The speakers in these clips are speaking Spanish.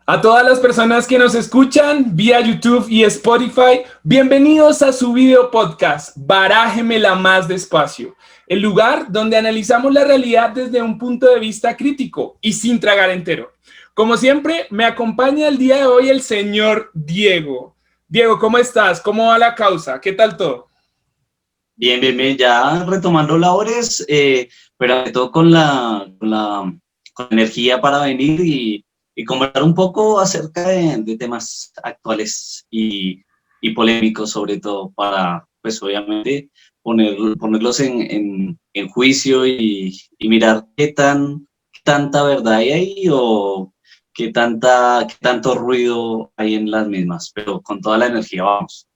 A todas las personas que nos escuchan vía YouTube y Spotify, bienvenidos a su video podcast, Barájemela más despacio, el lugar donde analizamos la realidad desde un punto de vista crítico y sin tragar entero. Como siempre, me acompaña el día de hoy el señor Diego. Diego, ¿cómo estás? ¿Cómo va la causa? ¿Qué tal todo? Bien, bien, bien, ya retomando labores, pero ante todo con energía para venir y conversar un poco acerca de temas actuales y polémicos, sobre todo para, pues obviamente, ponerlos en juicio y mirar qué tanta verdad hay ahí o qué tanto ruido hay en las mismas, pero con toda la energía vamos.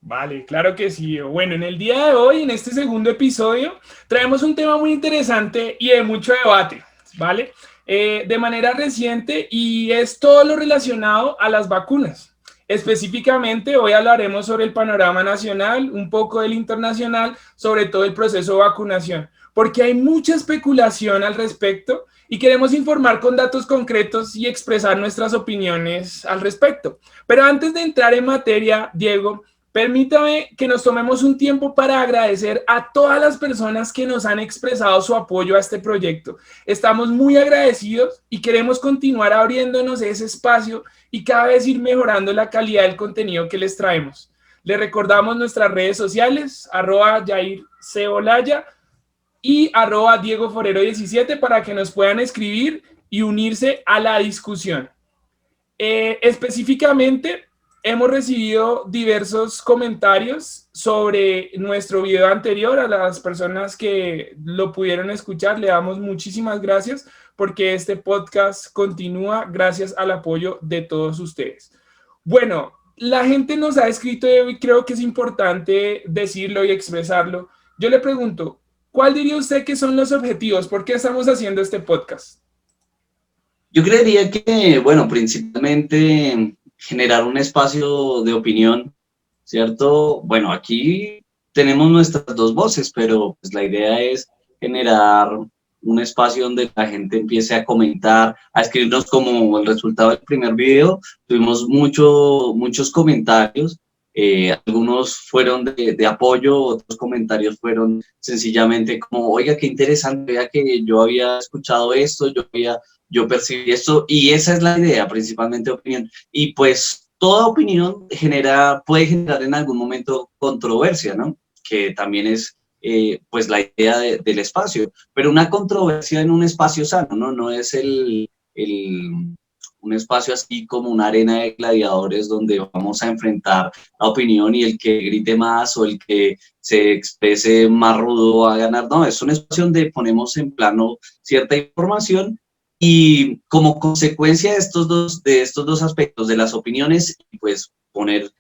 Vale, claro que sí. Bueno, en el día de hoy, en este segundo episodio, traemos un tema muy interesante y de mucho debate, ¿vale? De manera reciente y es todo lo relacionado a las vacunas. Específicamente, hoy hablaremos sobre el panorama nacional, un poco del internacional, sobre todo el proceso de vacunación, porque hay mucha especulación al respecto y queremos informar con datos concretos y expresar nuestras opiniones al respecto. Pero antes de entrar en materia, Diego, permítame que nos tomemos un tiempo para agradecer a todas las personas que nos han expresado su apoyo a este proyecto. Estamos muy agradecidos y queremos continuar abriéndonos ese espacio y cada vez ir mejorando la calidad del contenido que les traemos. Les recordamos nuestras redes sociales, @JairColaya y @DiegoForero17 para que nos puedan escribir y unirse a la discusión. Específicamente, hemos recibido diversos comentarios sobre nuestro video anterior. A las personas que lo pudieron escuchar, le damos muchísimas gracias porque este podcast continúa gracias al apoyo de todos ustedes. Bueno, la gente nos ha escrito y creo que es importante decirlo y expresarlo. Yo le pregunto, ¿cuál diría usted que son los objetivos? ¿Por qué estamos haciendo este podcast? Yo creería que, bueno, principalmente generar un espacio de opinión, ¿cierto? Bueno, aquí tenemos nuestras dos voces, pero pues la idea es generar un espacio donde la gente empiece a comentar, a escribirnos como el resultado del primer video. Tuvimos muchos comentarios, algunos fueron de apoyo, otros comentarios fueron sencillamente como, oiga, qué interesante, oiga, que yo había escuchado esto, yo percibí esto, y esa es la idea, principalmente opinión. Y pues toda opinión puede generar en algún momento controversia, ¿no? Que también es pues la idea del espacio, pero una controversia en un espacio sano, ¿no? No es un espacio así como una arena de gladiadores donde vamos a enfrentar la opinión y el que grite más o el que se exprese más rudo va a ganar. No, es un espacio donde ponemos en plano cierta información y como consecuencia de estos dos aspectos, de las opiniones y pues poner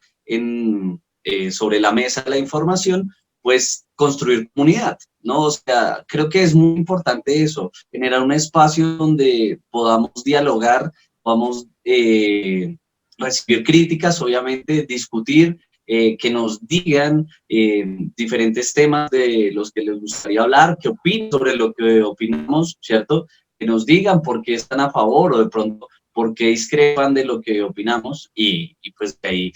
sobre la mesa la información, pues construir comunidad, ¿no? O sea, creo que es muy importante eso, generar un espacio donde podamos dialogar, podamos recibir críticas, obviamente, discutir, que nos digan diferentes temas de los que les gustaría hablar, que opinen sobre lo que opinamos, ¿cierto? Que nos digan por qué están a favor o de pronto por qué discrepan de lo que opinamos y pues de ahí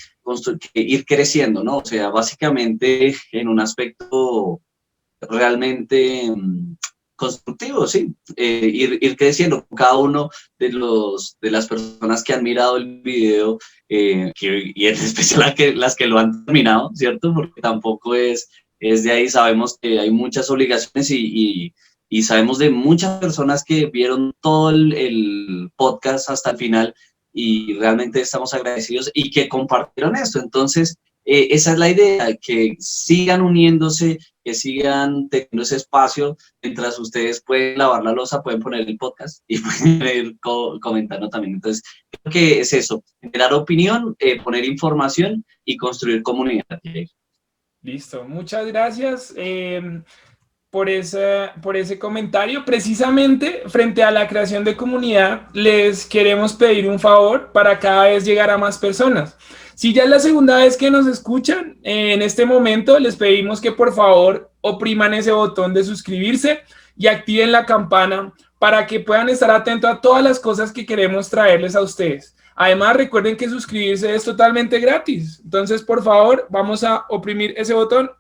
ir creciendo, ¿no? O sea, básicamente en un aspecto realmente constructivo, sí, ir creciendo. Cada uno de las personas que han mirado el video, y en especial las que lo han terminado, ¿cierto? Porque tampoco es de ahí, sabemos que hay muchas obligaciones y sabemos de muchas personas que vieron todo el podcast hasta el final y realmente estamos agradecidos y que compartieron esto. Entonces, esa es la idea, que sigan uniéndose, que sigan teniendo ese espacio, mientras ustedes pueden lavar la loza, pueden poner el podcast y pueden ir comentando también. Entonces, creo que es eso, generar opinión, poner información y construir comunidad. Listo, muchas gracias. Por ese comentario. Precisamente frente a la creación de comunidad, les queremos pedir un favor para cada vez llegar a más personas. Si ya es la segunda vez que nos escuchan, en este momento les pedimos que por favor opriman ese botón de suscribirse y activen la campana para que puedan estar atentos a todas las cosas que queremos traerles a ustedes. Además, recuerden que suscribirse es totalmente gratis. Entonces, por favor, vamos a oprimir ese botón.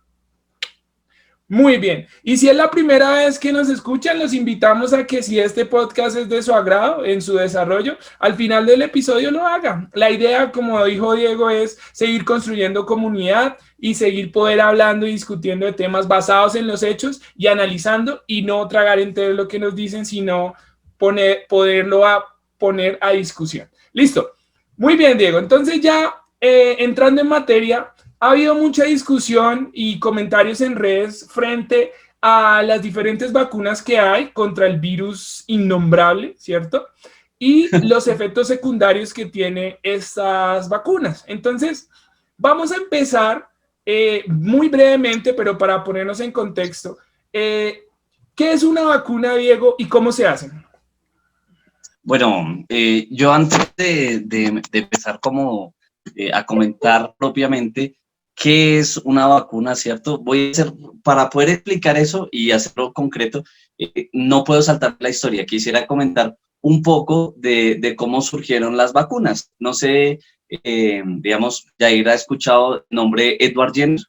Muy bien. Y si es la primera vez que nos escuchan, los invitamos a que si este podcast es de su agrado en su desarrollo, al final del episodio lo haga. La idea, como dijo Diego, es seguir construyendo comunidad y seguir poder hablando y discutiendo de temas basados en los hechos y analizando y no tragar entero lo que nos dicen, sino poderlo poner a discusión. Listo. Muy bien, Diego. Entonces ya entrando en materia, ha habido mucha discusión y comentarios en redes frente a las diferentes vacunas que hay contra el virus innombrable, ¿cierto? Y los efectos secundarios que tiene estas vacunas. Entonces, vamos a empezar muy brevemente, pero para ponernos en contexto. ¿Qué es una vacuna, Diego, y cómo se hacen? Bueno, yo antes de empezar a comentar propiamente qué es una vacuna, ¿cierto? Voy a hacer, para poder explicar eso y hacerlo concreto, no puedo saltar la historia. Quisiera comentar un poco de cómo surgieron las vacunas. No sé, digamos, Jair ha escuchado el nombre Edward Jenner.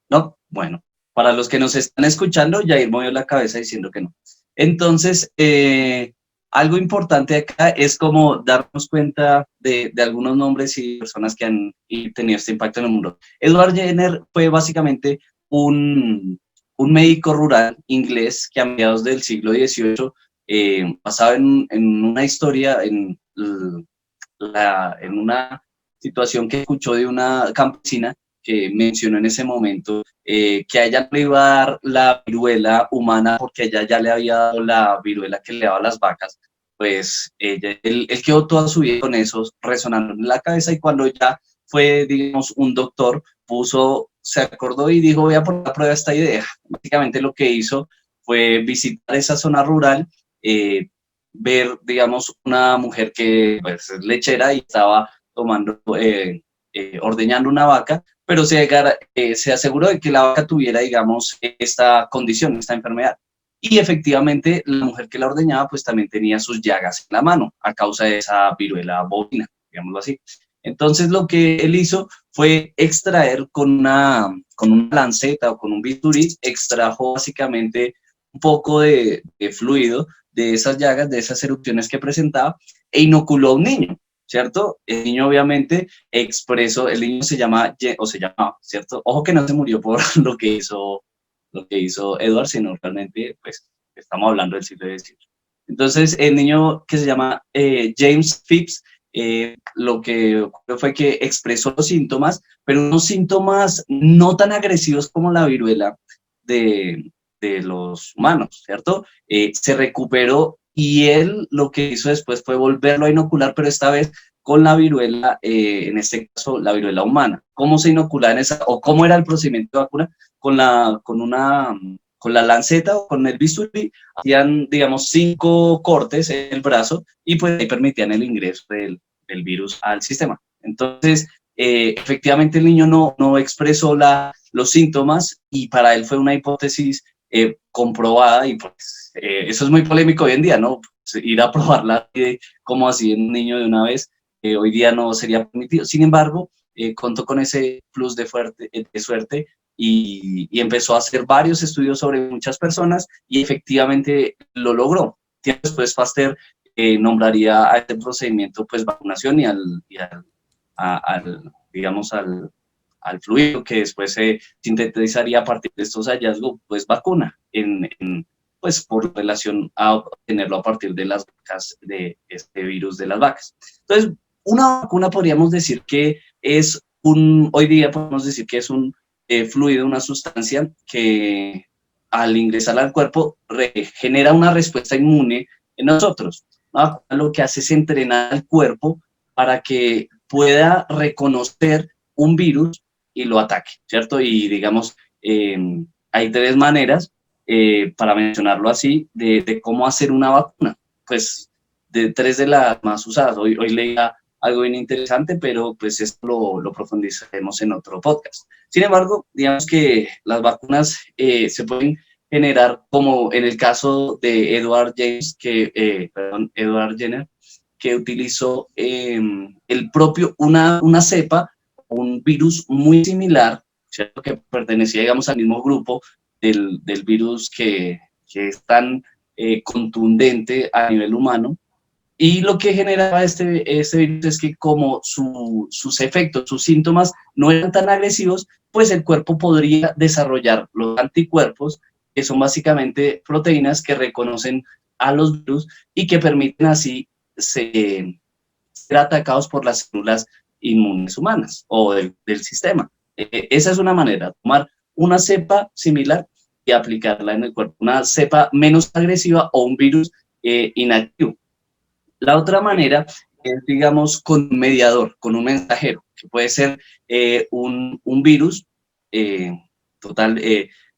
¿No? Bueno, para los que nos están escuchando, Jair movió la cabeza diciendo que no. Entonces, algo importante acá es como darnos cuenta de algunos nombres y personas que han tenido este impacto en el mundo. Edward Jenner fue básicamente un médico rural inglés que a mediados del siglo XVIII, basado en una historia, en una situación que escuchó de una campesina que mencionó en ese momento, que a ella no le iba a dar la viruela humana porque ella ya le había dado la viruela que le daba a las vacas. Pues él quedó toda su vida con eso resonando en la cabeza, y cuando ya fue, digamos, un doctor, se acordó y dijo, voy a poner a prueba esta idea. Básicamente lo que hizo fue visitar esa zona rural, ver, digamos, una mujer que pues, es lechera y estaba ordeñando una vaca, pero se aseguró de que la vaca tuviera, digamos, esta condición, esta enfermedad. Y efectivamente, la mujer que la ordeñaba, pues también tenía sus llagas en la mano a causa de esa viruela bovina, digámoslo así. Entonces, lo que él hizo fue extraer con una lanceta o con un bisturí, extrajo básicamente un poco de fluido de esas llagas, de esas erupciones que presentaba, e inoculó a un niño, ¿cierto? El niño obviamente expresó, el niño se llamaba, ¿cierto? Ojo que no se murió por lo que hizo Edward, sino realmente, pues, estamos hablando del siglo XVIII. Entonces, el niño que se llama James Phipps, lo que ocurrió fue que expresó los síntomas, pero unos síntomas no tan agresivos como la viruela de los humanos, ¿cierto? Se recuperó, y él lo que hizo después fue volverlo a inocular, pero esta vez con la viruela, en este caso la viruela humana. ¿Cómo se inoculaba o cómo era el procedimiento de vacuna? Con la lanceta o con el bisturí, hacían, digamos, 5 cortes en el brazo, y pues ahí permitían el ingreso del virus al sistema. Entonces, efectivamente el niño no expresó los síntomas, y para él fue una hipótesis comprobada, y pues eso es muy polémico hoy en día, ¿no? Pues, ir a probarla como así en un niño de una vez, hoy día no sería permitido. Sin embargo, contó con ese plus de suerte, y empezó a hacer varios estudios sobre muchas personas, y efectivamente lo logró. Tiempo después, Pasteur nombraría a este procedimiento pues vacunación, digamos, al fluido que después se sintetizaría a partir de estos hallazgos, pues vacuna, pues por relación a obtenerlo a partir de las vacas, de este virus de las vacas. Entonces, una vacuna podríamos decir que hoy día podemos decir que es un fluido, una sustancia que al ingresar al cuerpo genera una respuesta inmune en nosotros. ¿No? Lo que hace es entrenar al cuerpo para que pueda reconocer un virus y lo ataque, ¿cierto? Y digamos, hay 3 maneras, para mencionarlo así, de cómo hacer una vacuna. Pues de 3 de las más usadas. Hoy leía algo bien interesante, pero pues esto lo profundizaremos en otro podcast. Sin embargo, digamos que las vacunas se pueden generar, como en el caso de Edward Jenner, que utilizó una cepa, un virus muy similar, ¿cierto? Que pertenecía, digamos, al mismo grupo del virus que es tan contundente a nivel humano. Y lo que generaba este virus es que como sus efectos, sus síntomas no eran tan agresivos, pues el cuerpo podría desarrollar los anticuerpos, que son básicamente proteínas que reconocen a los virus y que permiten así ser atacados por las células inmunes humanas o del sistema. Esa es una manera, tomar una cepa similar y aplicarla en el cuerpo, una cepa menos agresiva o un virus inactivo. La otra manera es, digamos, con un mediador, con un mensajero, que puede ser un virus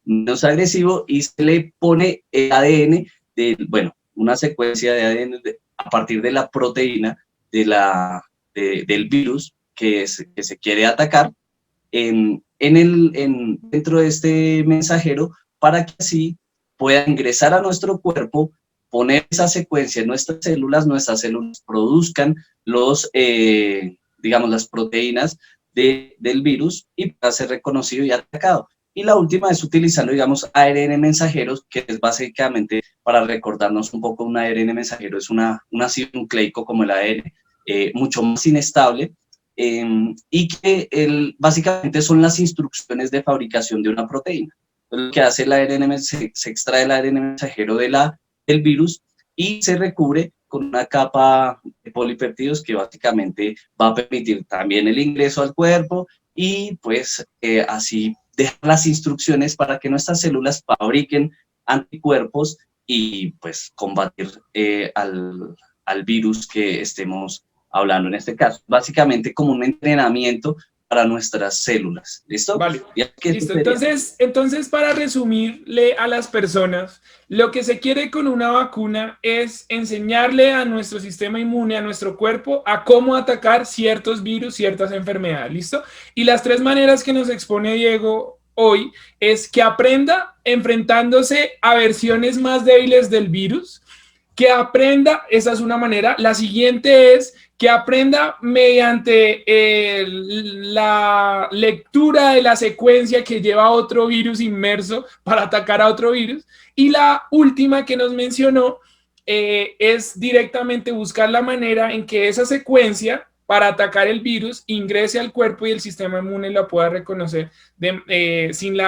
menos agresivo, y se le pone el ADN, una secuencia de ADN a partir de la proteína del virus que se quiere atacar dentro de este mensajero, para que así pueda ingresar a nuestro cuerpo, poner esa secuencia en nuestras células produzcan las proteínas del virus y pueda ser reconocido y atacado. Y la última es utilizando, digamos, ARN mensajeros, que es básicamente, para recordarnos un poco, un ARN mensajero es un ácido nucleico como el ARN, mucho más inestable, y que básicamente son las instrucciones de fabricación de una proteína. Entonces, lo que hace el ARN, se extrae el ARN mensajero del virus y se recubre con una capa de polipeptidos que básicamente va a permitir también el ingreso al cuerpo y pues así dejar las instrucciones para que nuestras células fabriquen anticuerpos y pues combatir al virus que estemos hablando en este caso. Básicamente como un entrenamiento para nuestras células. ¿Listo? Vale. Listo. Entonces, para resumirle a las personas, lo que se quiere con una vacuna es enseñarle a nuestro sistema inmune, a nuestro cuerpo, a cómo atacar ciertos virus, ciertas enfermedades. ¿Listo? Y las tres maneras que nos expone Diego hoy es que aprenda enfrentándose a versiones más débiles del virus, que aprenda, esa es una manera. La siguiente es que aprenda mediante la lectura de la secuencia que lleva otro virus inmerso para atacar a otro virus. Y la última que nos mencionó es directamente buscar la manera en que esa secuencia para atacar el virus ingrese al cuerpo y el sistema inmune la pueda reconocer sin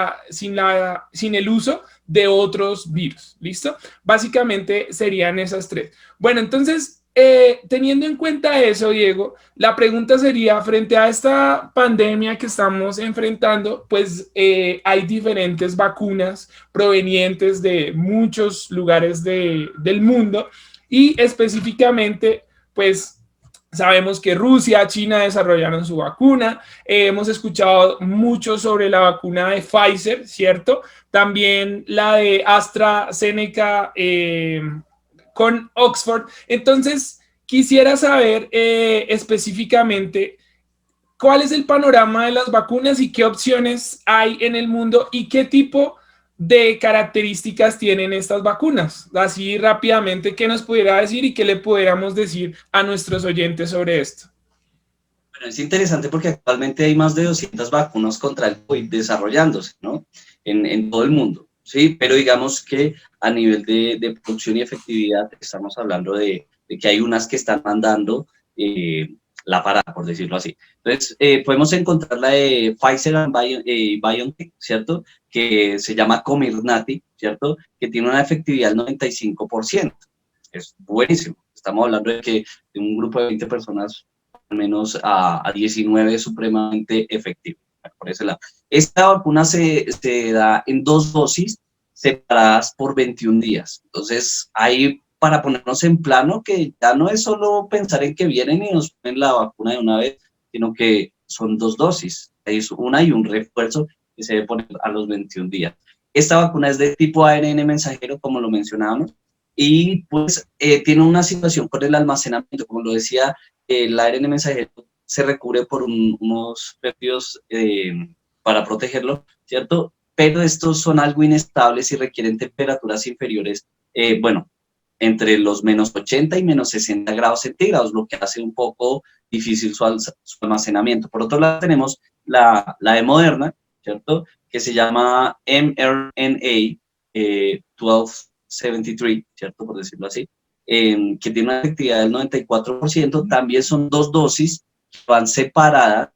el uso de otros virus. ¿Listo? Básicamente serían esas tres. Bueno, entonces, teniendo en cuenta eso, Diego, la pregunta sería, frente a esta pandemia que estamos enfrentando, pues hay diferentes vacunas provenientes de muchos lugares del mundo y específicamente, pues sabemos que Rusia, China desarrollaron su vacuna. Hemos escuchado mucho sobre la vacuna de Pfizer, ¿cierto? También la de AstraZeneca con Oxford. Entonces, quisiera saber específicamente cuál es el panorama de las vacunas y qué opciones hay en el mundo y qué tipo de características tienen estas vacunas. Así rápidamente, ¿qué nos pudiera decir y qué le pudiéramos decir a nuestros oyentes sobre esto? Bueno, es interesante porque actualmente hay más de 200 vacunas contra el COVID desarrollándose, ¿no? En todo el mundo, ¿sí? Pero digamos que a nivel de producción y efectividad estamos hablando de que hay unas que están mandando la parada, por decirlo así. Entonces, podemos encontrar la de Pfizer y BioNTech, ¿cierto? Que se llama Comirnaty, ¿cierto? Que tiene una efectividad del 95%. Es buenísimo. Estamos hablando de un grupo de 20 personas, al menos a 19, es supremamente efectivo. Por ese lado. Esta vacuna se da en 2 dosis separadas por 21 días. Entonces, ahí para ponernos en plano, que ya no es solo pensar en que vienen y nos ponen la vacuna de una vez, sino que son 2 dosis. Es una y un refuerzo que se debe poner a los 21 días. Esta vacuna es de tipo ARN mensajero, como lo mencionábamos, y pues tiene una situación con el almacenamiento, como lo decía el ARN mensajero se recubre por unos péptidos para protegerlo, ¿cierto? Pero estos son algo inestables y requieren temperaturas inferiores, bueno, entre los -80 y -60 grados centígrados, lo que hace un poco difícil su almacenamiento. Por otro lado, tenemos la de Moderna, ¿cierto? Que se llama mRNA 1273, ¿cierto? Por decirlo así, que tiene una efectividad del 94%. También son 2 dosis, van separadas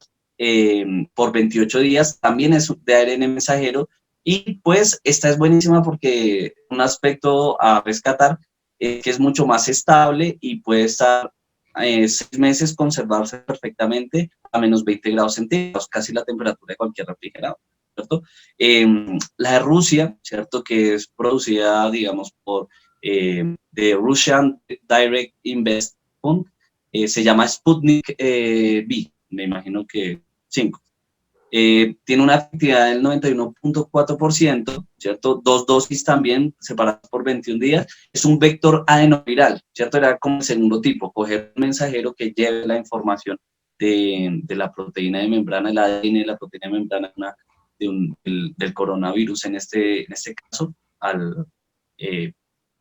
por 28 días, también es de ARN mensajero. Y pues esta es buenísima porque un aspecto a rescatar es que es mucho más estable y puede estar 6 meses, conservarse perfectamente a -20 grados centígrados, casi la temperatura de cualquier refrigerador, ¿cierto? La de Rusia, ¿cierto? Que es producida, digamos, por The Russian Direct Invest Fund, se llama Sputnik V, me imagino que 5. Tiene una efectividad del 91.4%, ¿cierto? 2 dosis también, separadas por 21 días. Es un vector adenoviral, ¿cierto? Era como el segundo tipo, coger un mensajero que lleve la información de la proteína de membrana, el ADN de la proteína de membrana del coronavirus en este caso,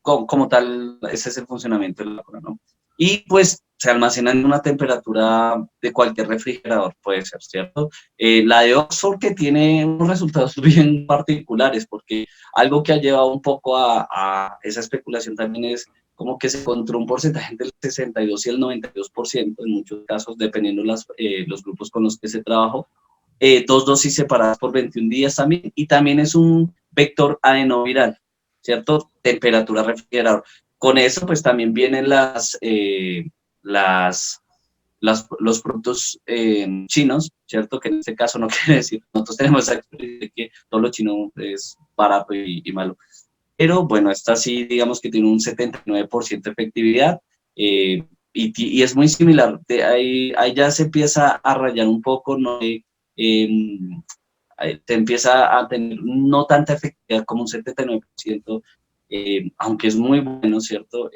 como tal, ese es el funcionamiento de la vacuna, ¿no? Y pues se almacena en una temperatura de cualquier refrigerador, puede ser, ¿cierto? La de Oxford, que tiene unos resultados bien particulares, porque algo que ha llevado un poco a esa especulación también es como que se encontró un porcentaje entre el 62 y el 92%, en muchos casos, dependiendo los grupos con los que se trabajó. 2 dosis separadas por 21 días también, y también es un vector adenoviral, ¿cierto? Temperatura refrigerador. Con eso, pues también vienen los productos chinos, ¿cierto? Que en este caso no quiere decir, nosotros tenemos esa experiencia de que todo lo chino es barato y malo. Pero bueno, esta sí, digamos que tiene un 79% de efectividad y es muy similar. Ahí ya se empieza a rayar un poco, ¿no? Te empieza a tener no tanta efectividad como un 79%, aunque es muy bueno, ¿cierto?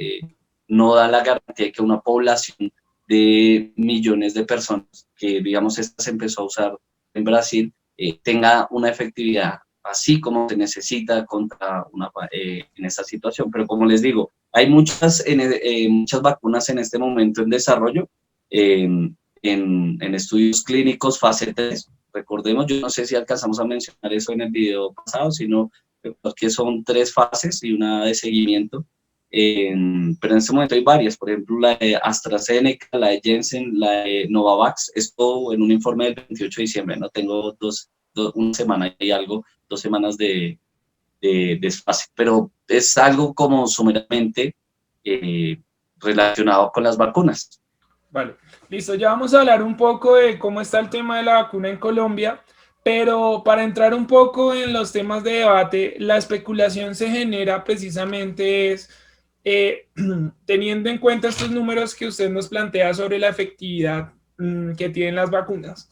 No da la garantía de que una población de millones de personas, que digamos esta se empezó a usar en Brasil, tenga una efectividad así como se necesita contra en esta situación. Pero como les digo, hay muchas vacunas en este momento en desarrollo, en estudios clínicos fase 3. Recordemos, yo no sé si alcanzamos a mencionar eso en el video pasado, sino que son 3 fases y una de seguimiento. Pero en este momento hay varias, por ejemplo, la de AstraZeneca, la de Janssen, la de Novavax, esto en un informe del 28 de diciembre, ¿no? Tengo una semana y algo, 2 semanas de desfase, pero es algo como sumeramente relacionado con las vacunas. Vale, listo, ya vamos a hablar un poco de cómo está el tema de la vacuna en Colombia, pero para entrar un poco en los temas de debate, la especulación se genera precisamente teniendo en cuenta estos números que usted nos plantea sobre la efectividad que tienen las vacunas.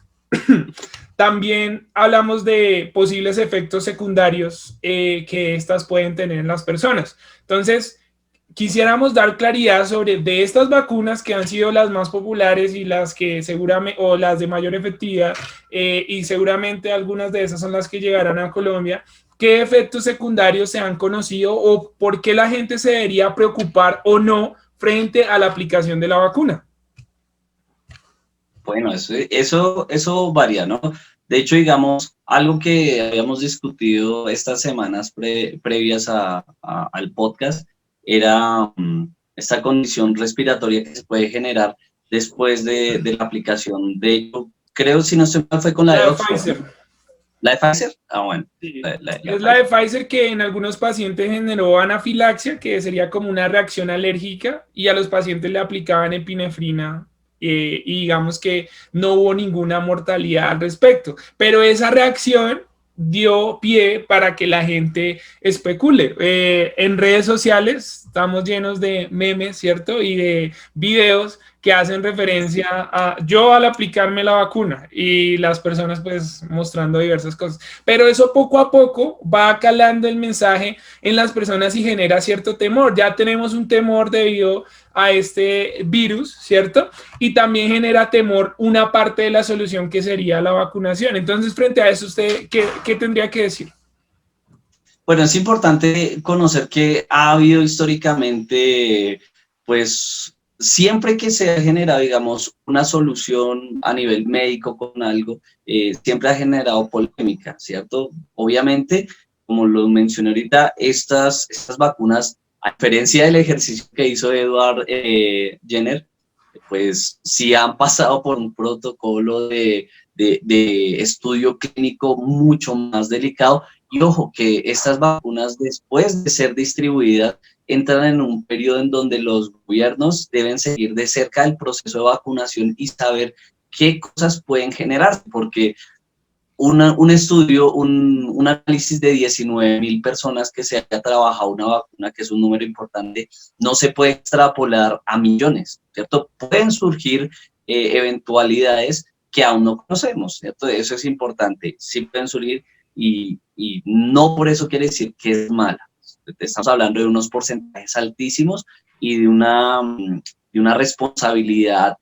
También hablamos de posibles efectos secundarios que estas pueden tener en las personas. Entonces, quisiéramos dar claridad sobre de estas vacunas que han sido las más populares y las que seguramente, o las de mayor efectividad, y seguramente algunas de esas son las que llegarán a Colombia. ¿Qué efectos secundarios se han conocido o por qué la gente se debería preocupar o no frente a la aplicación de la vacuna? Bueno, eso varía, ¿no? De hecho, digamos, algo que habíamos discutido estas semanas previas al podcast era esta condición respiratoria que se puede generar después de la aplicación. De hecho, creo, si no estoy mal, fue con la de Oxford. Pfizer. ¿La de Pfizer? Ah, bueno. Sí. Es la de Pfizer que en algunos pacientes generó anafilaxia, que sería como una reacción alérgica, y a los pacientes le aplicaban epinefrina. Y digamos que no hubo ninguna mortalidad al respecto, pero esa reacción dio pie para que la gente especule. En redes sociales estamos llenos de memes, ¿cierto? Y de videos que hacen referencia a yo al aplicarme la vacuna y las personas pues mostrando diversas cosas. Pero eso poco a poco va calando el mensaje en las personas y genera cierto temor. Ya tenemos un temor debido a este virus, ¿cierto? Y también genera temor una parte de la solución que sería la vacunación. Entonces, frente a eso, ¿usted qué tendría que decir? Bueno, es importante conocer que ha habido históricamente, pues, siempre que se ha generado, digamos, una solución a nivel médico con algo, siempre ha generado polémica, ¿cierto? Obviamente, como lo mencioné ahorita, estas vacunas, a diferencia del ejercicio que hizo Edward Jenner, pues sí han pasado por un protocolo de estudio clínico mucho más delicado. Y ojo, que estas vacunas, después de ser distribuidas, entran en un periodo en donde los gobiernos deben seguir de cerca el proceso de vacunación y saber qué cosas pueden generar, porque un estudio, un análisis de 19.000 personas que se haya trabajado una vacuna, que es un número importante, no se puede extrapolar a millones, ¿cierto? Pueden surgir eventualidades que aún no conocemos, ¿cierto? Eso es importante, sí pueden surgir y no por eso quiere decir que es mala. Estamos hablando de unos porcentajes altísimos y de una responsabilidad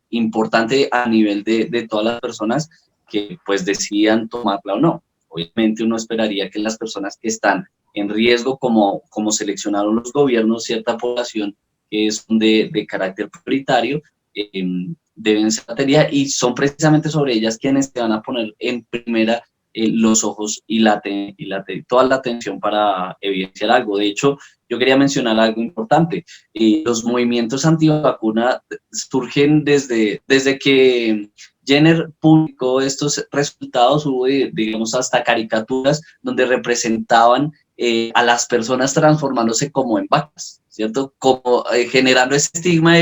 importante a nivel de todas las personas que pues decidan tomarla o no. Obviamente uno esperaría que las personas que están en riesgo, como seleccionaron los gobiernos, cierta población que es de carácter prioritario, deben ser batería y son precisamente sobre ellas quienes te van a poner en primera los ojos y toda la atención para evidenciar algo. De hecho, yo quería mencionar algo importante. Los movimientos antivacuna surgen desde que Jenner publicó estos resultados, hubo, digamos, hasta caricaturas donde representaban a las personas transformándose como en vacas, ¿cierto? Como generando ese estigma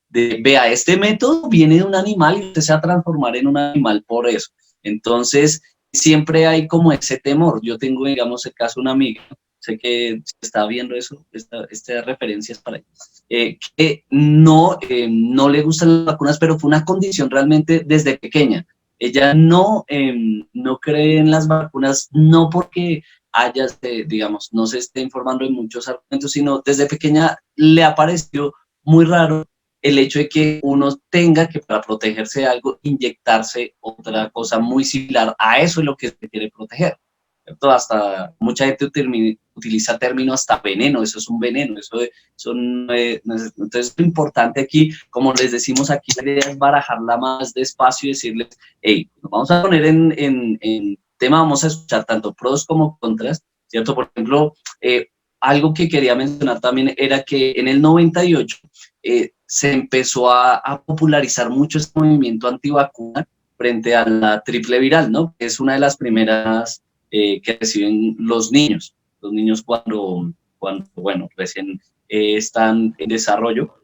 vea, este método viene de un animal y usted se va a transformar en un animal por eso. Entonces, siempre hay como ese temor. Yo tengo, digamos, el caso de una amiga, sé que está viendo eso, esta referencia es para ella, que no le gustan las vacunas, pero fue una condición realmente desde pequeña. Ella no cree en las vacunas, no porque digamos, no se esté informando de muchos argumentos, sino desde pequeña le ha parecido muy raro el hecho de que uno tenga que, para protegerse de algo, inyectarse otra cosa muy similar a eso es lo que se quiere proteger, ¿cierto? Hasta mucha gente utiliza término hasta veneno, eso es un veneno, eso no es, entonces lo importante aquí, como les decimos aquí, la idea es barajarla más despacio y decirles, hey, nos vamos a poner en tema, vamos a escuchar tanto pros como contras, ¿cierto? Por ejemplo, algo que quería mencionar también era que en el 98 se empezó a popularizar mucho este movimiento antivacuna frente a la triple viral, ¿no? Que es una de las primeras que reciben los niños cuando bueno, recién están en desarrollo.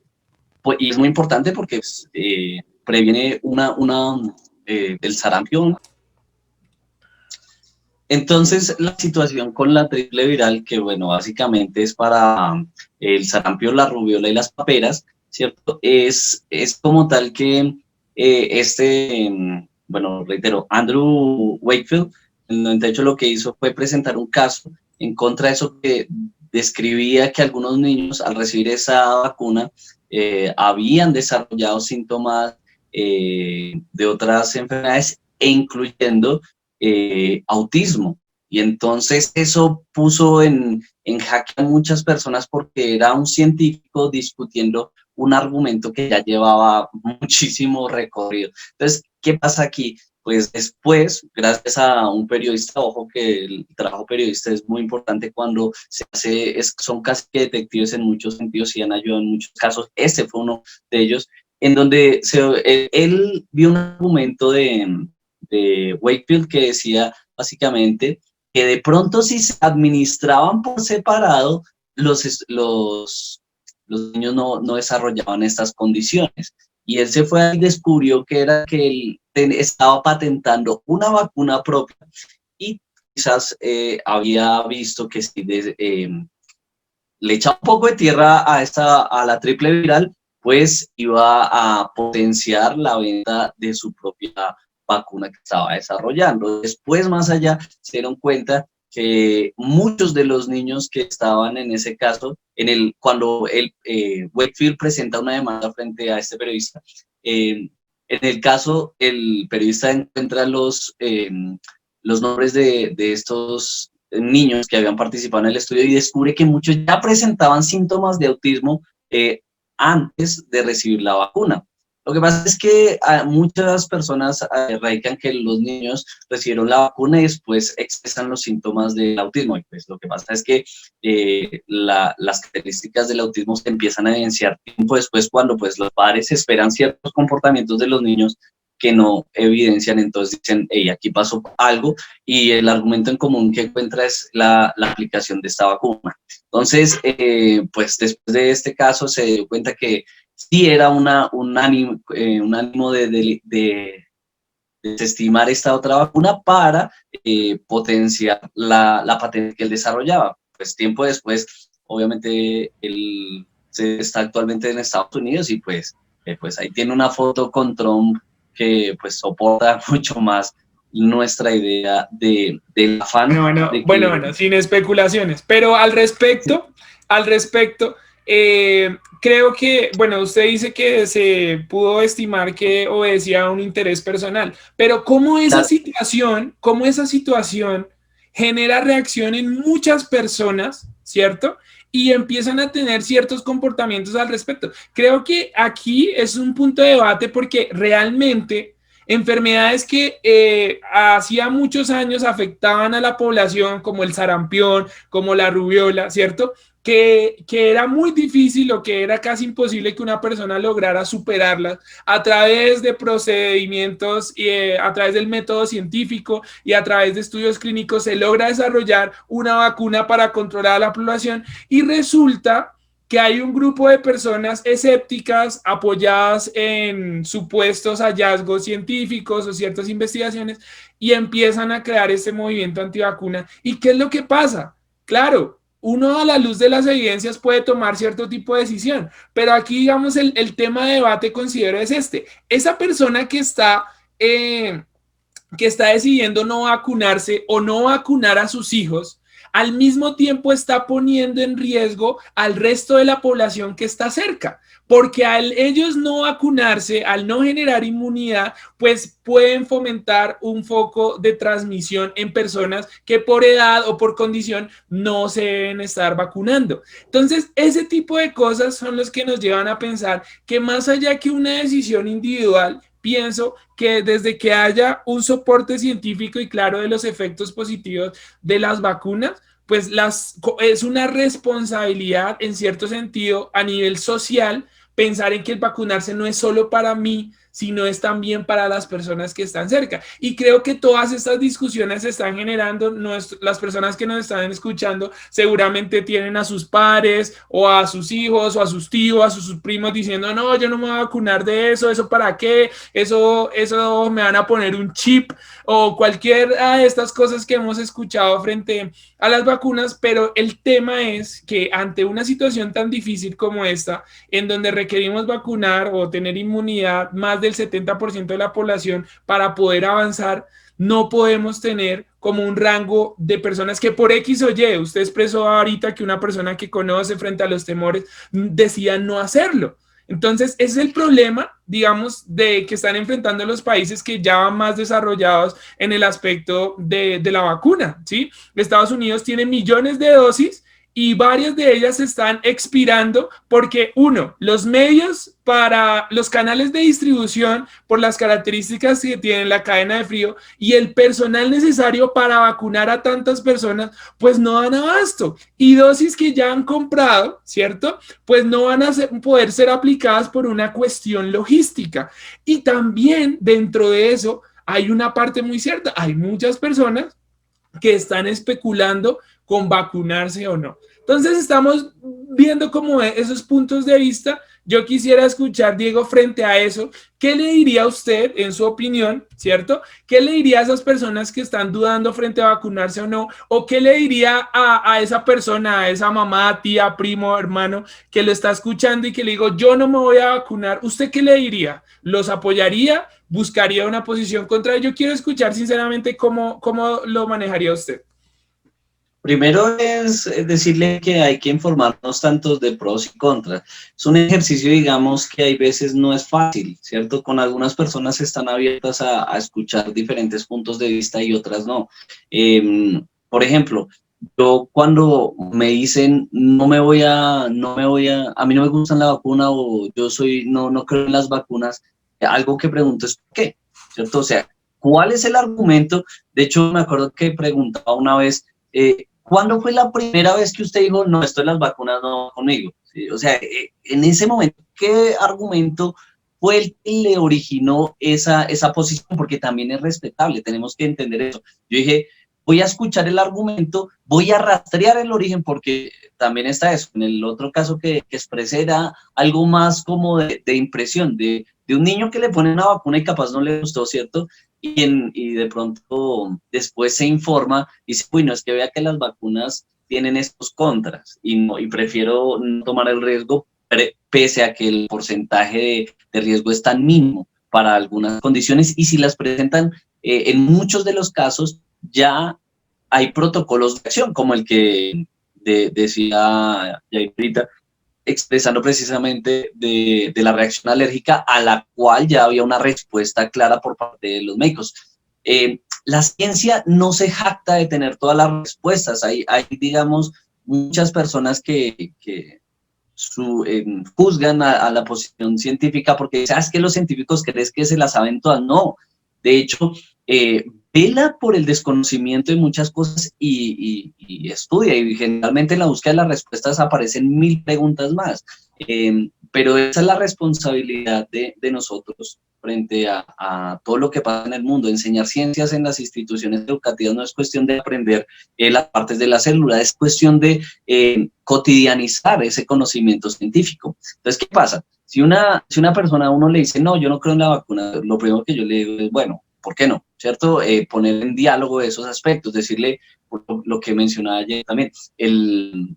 Pues, y es muy importante porque previene del sarampión. Entonces, la situación con la triple viral, que bueno, básicamente es para el sarampión, la rubiola y las paperas, ¿cierto? Es como tal que bueno, reitero, Andrew Wakefield, en el 98 lo que hizo fue presentar un caso en contra de eso que describía que algunos niños al recibir esa vacuna habían desarrollado síntomas de otras enfermedades e incluyendo autismo. Y entonces eso puso en jaque a muchas personas porque era un científico discutiendo un argumento que ya llevaba muchísimo recorrido. Entonces, ¿qué pasa aquí? Pues después, gracias a un periodista, ojo que el trabajo periodista es muy importante cuando se hace, son casi que detectives en muchos sentidos y han ayudado en muchos casos. Este fue uno de ellos, en donde él vio un argumento de Wakefield que decía básicamente que de pronto si se administraban por separado, los niños no desarrollaban estas condiciones. Y él se fue y descubrió que era que él estaba patentando una vacuna propia y quizás había visto que si le echaba un poco de tierra a la triple viral, pues iba a potenciar la venta de su propia vacuna que estaba desarrollando. Después, más allá, se dieron cuenta que muchos de los niños que estaban en ese caso, cuando Wakefield presenta una demanda frente a este periodista, en el caso, el periodista encuentra los nombres de estos niños que habían participado en el estudio y descubre que muchos ya presentaban síntomas de autismo antes de recibir la vacuna. Lo que pasa es que muchas personas radican que los niños recibieron la vacuna y después expresan los síntomas del autismo. Y pues lo que pasa es que las características del autismo se empiezan a evidenciar tiempo después cuando pues los padres esperan ciertos comportamientos de los niños que no evidencian, entonces dicen, hey, aquí pasó algo, y el argumento en común que encuentra es la aplicación de esta vacuna. Entonces, pues después de este caso se dio cuenta que sí era un ánimo de desestimar esta otra vacuna para potenciar la patente que él desarrollaba. Pues tiempo después, obviamente, él está actualmente en Estados Unidos y pues ahí tiene una foto con Trump que pues soporta mucho más nuestra idea del afán. Bueno, sin especulaciones, pero al respecto, creo que, bueno, usted dice que se pudo estimar que obedecía a un interés personal, pero cómo esa situación genera reacción en muchas personas, ¿cierto? Y empiezan a tener ciertos comportamientos al respecto. Creo que aquí es un punto de debate porque realmente enfermedades que hacía muchos años afectaban a la población, como el sarampión, como la rubiola, ¿cierto? Que era muy difícil o que era casi imposible que una persona lograra superarlas a través de procedimientos, a través del método científico y a través de estudios clínicos se logra desarrollar una vacuna para controlar a la población y resulta que hay un grupo de personas escépticas apoyadas en supuestos hallazgos científicos o ciertas investigaciones y empiezan a crear este movimiento antivacuna. ¿Y qué es lo que pasa? Claro, uno a la luz de las evidencias puede tomar cierto tipo de decisión, pero aquí, digamos, el tema de debate considero es este. Esa persona que está decidiendo no vacunarse o no vacunar a sus hijos, al mismo tiempo está poniendo en riesgo al resto de la población que está cerca, porque al ellos no vacunarse, al no generar inmunidad, pues pueden fomentar un foco de transmisión en personas que por edad o por condición no se deben estar vacunando. Entonces, ese tipo de cosas son los que nos llevan a pensar que más allá que una decisión individual, pienso que desde que haya un soporte científico y claro de los efectos positivos de las vacunas, pues es una responsabilidad en cierto sentido a nivel social pensar en que el vacunarse no es solo para mí, sino es también para las personas que están cerca. Y creo que todas estas discusiones se están generando, las personas que nos están escuchando seguramente tienen a sus padres o a sus hijos o a sus tíos, a sus primos diciendo, no, yo no me voy a vacunar de eso para qué, eso me van a poner un chip o cualquiera de estas cosas que hemos escuchado frente a las vacunas, pero el tema es que ante una situación tan difícil como esta, en donde requerimos vacunar o tener inmunidad más del 70% de la población para poder avanzar, no podemos tener como un rango de personas que por X o Y, usted expresó ahorita que una persona que conoce frente a los temores decía no hacerlo. Entonces, ese es el problema, digamos, de que están enfrentando los países que ya van más desarrollados en el aspecto de la vacuna, ¿sí? Estados Unidos tiene millones de dosis y varias de ellas están expirando porque, uno, los medios para los canales de distribución, por las características que tienen la cadena de frío y el personal necesario para vacunar a tantas personas, pues no dan abasto. Y dosis que ya han comprado, ¿cierto? Pues no van a poder ser aplicadas por una cuestión logística. Y también dentro de eso hay una parte muy cierta. Hay muchas personas que están especulando con vacunarse o no. Entonces estamos viendo como esos puntos de vista. Yo quisiera escuchar, Diego, frente a eso, ¿qué le diría a usted, en su opinión, cierto? ¿Qué le diría a esas personas que están dudando frente a vacunarse o no? ¿O qué le diría a esa persona, a esa mamá, tía, primo, hermano, que lo está escuchando y que le digo, yo no me voy a vacunar? ¿Usted qué le diría? ¿Los apoyaría? ¿Buscaría una posición contra ello? Yo quiero escuchar sinceramente cómo lo manejaría usted. Primero es decirle que hay que informarnos tanto de pros y contras. Es un ejercicio, digamos, que hay veces no es fácil, ¿cierto? Con algunas personas están abiertas a escuchar diferentes puntos de vista y otras no. Por ejemplo, yo cuando me dicen a mí no me gustan la vacuna o no creo en las vacunas, algo que pregunto es ¿por qué? ¿Cierto? O sea, ¿cuál es el argumento? De hecho, me acuerdo que preguntaba una vez, ¿cuándo fue la primera vez que usted dijo, no, esto de las vacunas no va conmigo? ¿Sí? O sea, en ese momento, ¿qué argumento fue el que le originó esa posición? Porque también es respetable, tenemos que entender eso. Yo dije, voy a escuchar el argumento, voy a rastrear el origen, porque también está eso. En el otro caso que expresé era algo más como de impresión, de un niño que le pone una vacuna y capaz no le gustó, ¿cierto? Y de pronto después se informa y dice, uy, no, es que vea que las vacunas tienen estos contras y prefiero no tomar el riesgo pese a que el porcentaje de riesgo es tan mínimo para algunas condiciones y si las presentan, en muchos de los casos ya hay protocolos de acción como el que decía Jair ahorita, expresando precisamente de la reacción alérgica a la cual ya había una respuesta clara por parte de los médicos. La ciencia no se jacta de tener todas las respuestas. Hay digamos, muchas personas que juzgan a la posición científica porque sabes que los científicos creen que se las saben todas. No, de hecho, vela por el desconocimiento de muchas cosas y estudia, y generalmente en la búsqueda de las respuestas aparecen 1000 preguntas más, pero esa es la responsabilidad de nosotros frente a todo lo que pasa en el mundo. Enseñar ciencias en las instituciones educativas no es cuestión de aprender las partes de la célula, es cuestión de cotidianizar ese conocimiento científico. Entonces, ¿qué pasa? Si una persona a uno le dice, no, yo no creo en la vacuna, lo primero que yo le digo es, bueno, ¿por qué no? ¿Cierto? Poner en diálogo esos aspectos, decirle lo que mencionaba ayer también, el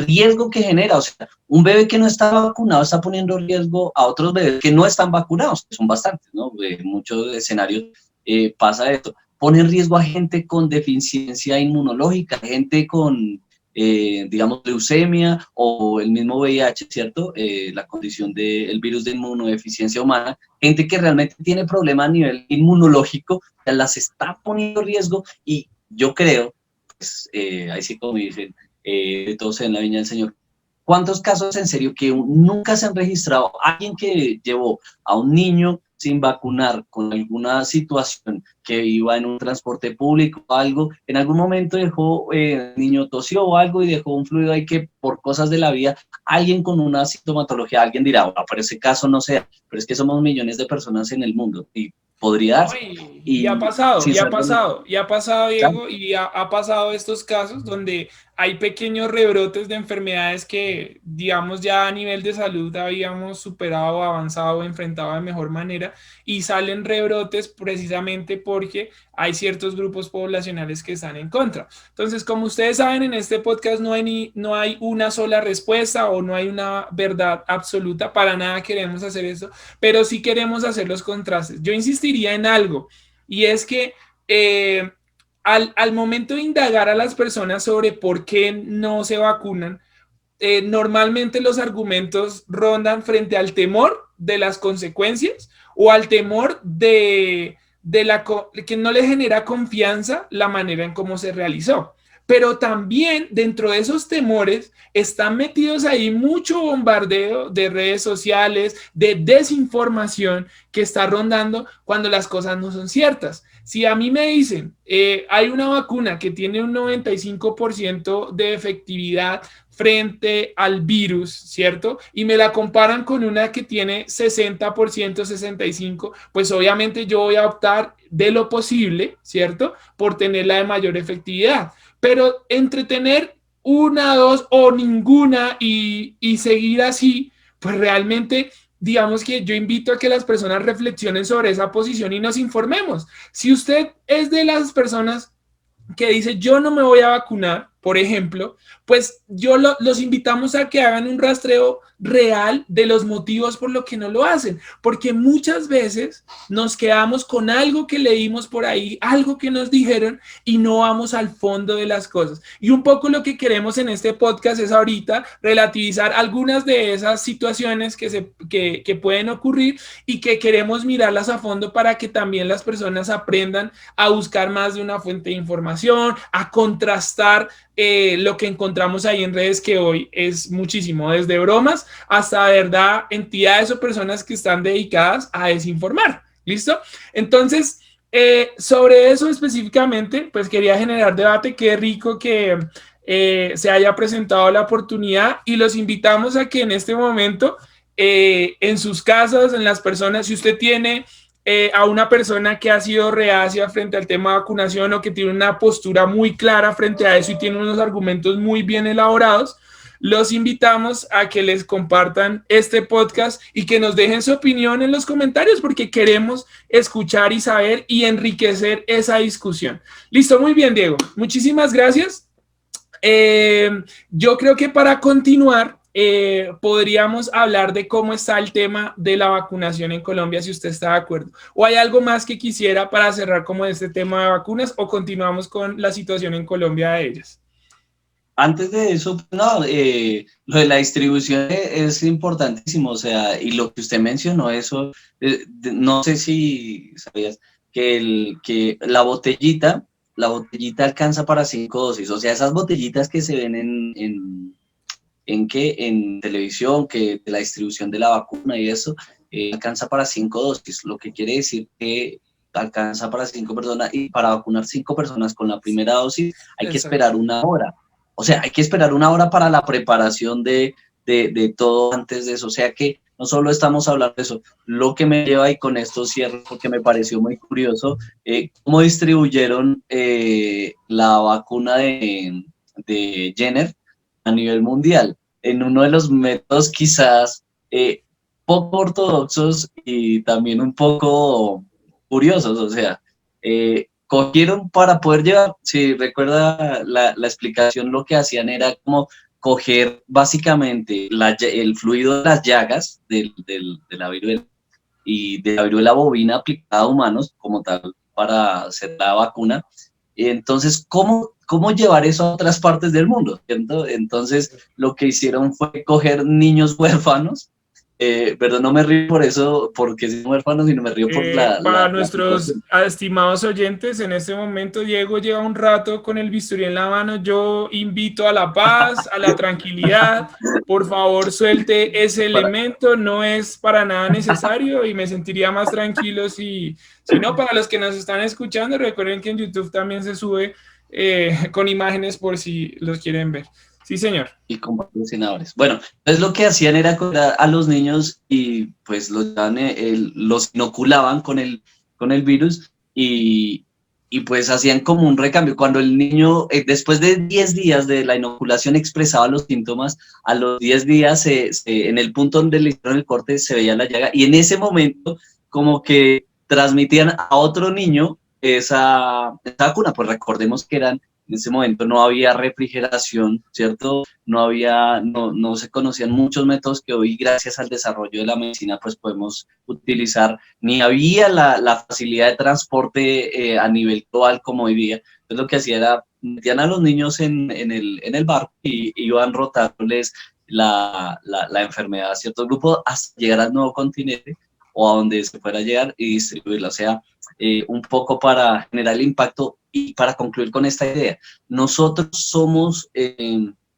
riesgo que genera, o sea, un bebé que no está vacunado está poniendo en riesgo a otros bebés que no están vacunados, que son bastantes, ¿no? En muchos escenarios pasa esto. Pone en riesgo a gente con deficiencia inmunológica, gente con digamos, leucemia o el mismo VIH, ¿cierto? La condición del virus de inmunodeficiencia humana, gente que realmente tiene problemas a nivel inmunológico, las está poniendo en riesgo y yo creo, pues, ahí sí como dicen, de todos en la viña del Señor, ¿cuántos casos en serio que nunca se han registrado? Alguien que llevó a un niño sin vacunar con alguna situación, que iba en un transporte público o algo, en algún momento dejó, el niño tosió o algo y dejó un fluido ahí que por cosas de la vida, alguien con una sintomatología, alguien dirá, bueno, pero ese caso no sea, pero es que somos millones de personas en el mundo y podría darse. Y ha pasado, sin saber, Diego, y ha pasado estos casos donde hay pequeños rebrotes de enfermedades que, digamos, ya a nivel de salud habíamos superado, avanzado, enfrentado de mejor manera, y salen rebrotes precisamente porque hay ciertos grupos poblacionales que están en contra. Entonces, como ustedes saben, en este podcast no hay una sola respuesta o no hay una verdad absoluta, para nada queremos hacer eso, pero sí queremos hacer los contrastes. Yo insistiría en algo, y es que al momento de indagar a las personas sobre por qué no se vacunan, normalmente los argumentos rondan frente al temor de las consecuencias o al temor de que no le genera confianza la manera en cómo se realizó. Pero también dentro de esos temores están metidos ahí mucho bombardeo de redes sociales, de desinformación que está rondando cuando las cosas no son ciertas. Si a mí me dicen, hay una vacuna que tiene un 95% de efectividad frente al virus, ¿cierto? Y me la comparan con una que tiene 60%, 65%, pues obviamente yo voy a optar de lo posible, ¿cierto? Por tener la de mayor efectividad. Pero entre tener una, dos o ninguna y seguir así, pues realmente digamos que yo invito a que las personas reflexionen sobre esa posición y nos informemos. Si usted es de las personas que dice yo no me voy a vacunar, por ejemplo, pues los invitamos a que hagan un rastreo real de los motivos por lo que no lo hacen, porque muchas veces nos quedamos con algo que leímos por ahí, algo que nos dijeron y no vamos al fondo de las cosas. Y un poco lo que queremos en este podcast es ahorita relativizar algunas de esas situaciones que pueden ocurrir y que queremos mirarlas a fondo para que también las personas aprendan a buscar más de una fuente de información, a contrastar lo que encontramos ahí en redes, que hoy es muchísimo, desde bromas hasta, verdad, entidades o personas que están dedicadas a desinformar. ¿Listo? Entonces, sobre eso específicamente, pues quería generar debate. Qué rico que se haya presentado la oportunidad y los invitamos a que en este momento, en sus casas, en las personas, si usted tiene a una persona que ha sido reacia frente al tema de vacunación o que tiene una postura muy clara frente a eso y tiene unos argumentos muy bien elaborados, los invitamos a que les compartan este podcast y que nos dejen su opinión en los comentarios porque queremos escuchar y saber y enriquecer esa discusión. Listo, muy bien, Diego. Muchísimas gracias. Yo creo que para continuar, podríamos hablar de cómo está el tema de la vacunación en Colombia, si usted está de acuerdo. ¿O hay algo más que quisiera para cerrar como este tema de vacunas o continuamos con la situación en Colombia de ellas? Antes de eso, no, lo de la distribución es importantísimo, o sea, y lo que usted mencionó, eso, no sé si sabías que la botellita alcanza para 5 dosis, o sea, esas botellitas que se ven en televisión, que de la distribución de la vacuna y eso, alcanza para 5 dosis, lo que quiere decir que alcanza para 5 personas y para vacunar 5 personas con la primera dosis hay que esperar 1 hora. O sea, hay que esperar 1 hora para la preparación de todo antes de eso. O sea que no solo estamos hablando de eso, lo que me lleva, y con esto cierro porque me pareció muy curioso, cómo distribuyeron la vacuna de Jenner a nivel mundial, en uno de los métodos quizás poco ortodoxos y también un poco curiosos. O sea, cogieron para poder llevar, si recuerda la explicación, lo que hacían era como coger básicamente el fluido de las llagas de la viruela y de la viruela bovina aplicada a humanos como tal para hacer la vacuna. Entonces, ¿cómo llevar eso a otras partes del mundo? ¿Cierto? Entonces, lo que hicieron fue coger niños huérfanos. Pero no me río por eso, porque son huérfanos, sino me río por Para la nuestros situación. estimados oyentes, en este momento Diego lleva un rato con el bisturí en la mano. Yo invito a la paz, a la tranquilidad. Por favor, suelte ese Para, elemento, no es para nada necesario y me sentiría más tranquilo si no. Para los que nos están escuchando, recuerden que en YouTube también se sube con imágenes por si los quieren ver. Sí, señor. y con patrocinadores. Bueno, entonces lo que hacían era coger a los niños y pues los inoculaban con el virus y pues hacían como un recambio. Cuando el niño, después de 10 días de la inoculación, expresaba los síntomas, a los 10 días en el punto donde le hicieron el corte se veía la llaga y en ese momento como que transmitían a otro niño esa vacuna. Pues recordemos que en ese momento no había refrigeración, ¿cierto? No se conocían muchos métodos que hoy, gracias al desarrollo de la medicina, pues podemos utilizar. Ni había la facilidad de transporte a nivel global como hoy día. Entonces lo que hacía era, metían a los niños en el barco y iban rotándoles la enfermedad a ciertos grupos hasta llegar al nuevo continente o a donde se fuera a llegar y distribuirla. O sea, un poco para generar el impacto. Y para concluir con esta idea, nosotros somos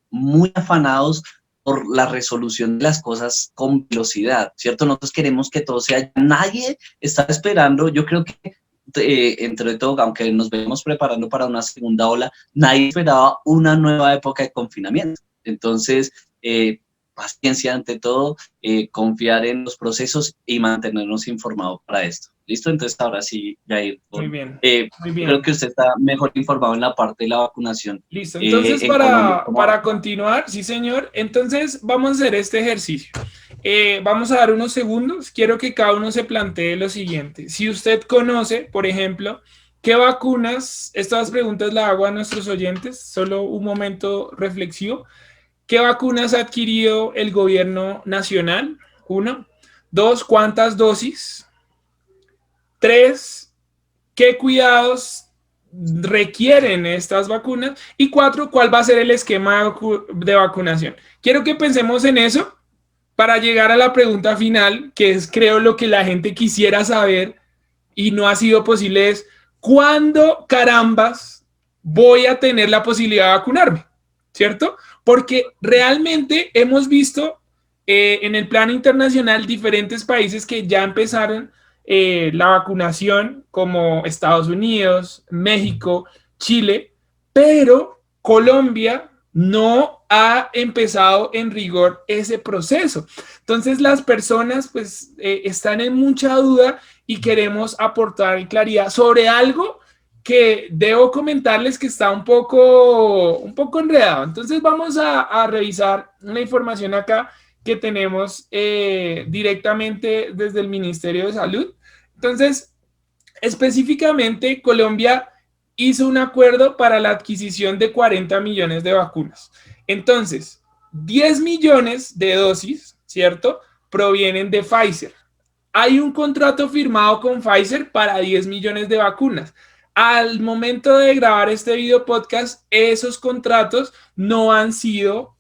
muy afanados por la resolución de las cosas con velocidad, ¿cierto? Nosotros queremos que todo sea, nadie está esperando, yo creo que entre todo, aunque nos vemos preparando para una segunda ola, nadie esperaba una nueva época de confinamiento. Entonces, paciencia ante todo, confiar en los procesos y mantenernos informados para esto. ¿Listo? Entonces, ahora sí, Jair, Muy bien, muy creo bien. que usted está mejor informado en la parte de la vacunación. Listo, entonces En Colombia, ¿cómo va? para continuar, sí señor, entonces vamos a hacer este ejercicio. Vamos a dar unos segundos, quiero que cada uno se plantee lo siguiente. Si usted conoce, por ejemplo, qué vacunas, estas preguntas las hago a nuestros oyentes, solo un momento reflexivo. ¿Qué vacunas ha adquirido el gobierno nacional? Uno. Dos, ¿cuántas dosis? Tres, ¿qué cuidados requieren estas vacunas? Y cuatro, ¿cuál va a ser el esquema de vacunación? Quiero que pensemos en eso para llegar a la pregunta final, que es creo lo que la gente quisiera saber y no ha sido posible, es ¿cuándo carambas voy a tener la posibilidad de vacunarme? ¿Cierto? Porque realmente hemos visto en el plano internacional diferentes países que ya empezaron la vacunación, como Estados Unidos, México, Chile, pero Colombia no ha empezado en rigor ese proceso. Entonces las personas pues están en mucha duda y queremos aportar claridad sobre algo que debo comentarles que está un poco enredado. Entonces vamos a revisar una información acá que tenemos directamente desde el Ministerio de Salud. Entonces, específicamente, Colombia hizo un acuerdo para la adquisición de 40 millones de vacunas. Entonces, 10 millones de dosis, ¿cierto? Provienen de Pfizer. Hay un contrato firmado con Pfizer para 10 millones de vacunas. Al momento de grabar este video podcast, esos contratos no han sido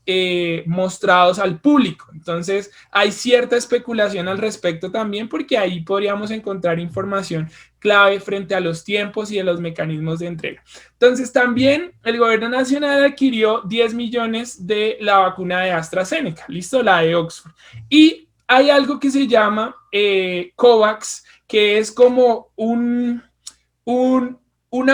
mostrados al público. Entonces, hay cierta especulación al respecto también, porque ahí podríamos encontrar información clave frente a los tiempos y a los mecanismos de entrega. Entonces, también el gobierno nacional adquirió 10 millones de la vacuna de AstraZeneca, listo, la de Oxford. Y hay algo que se llama COVAX, que es como una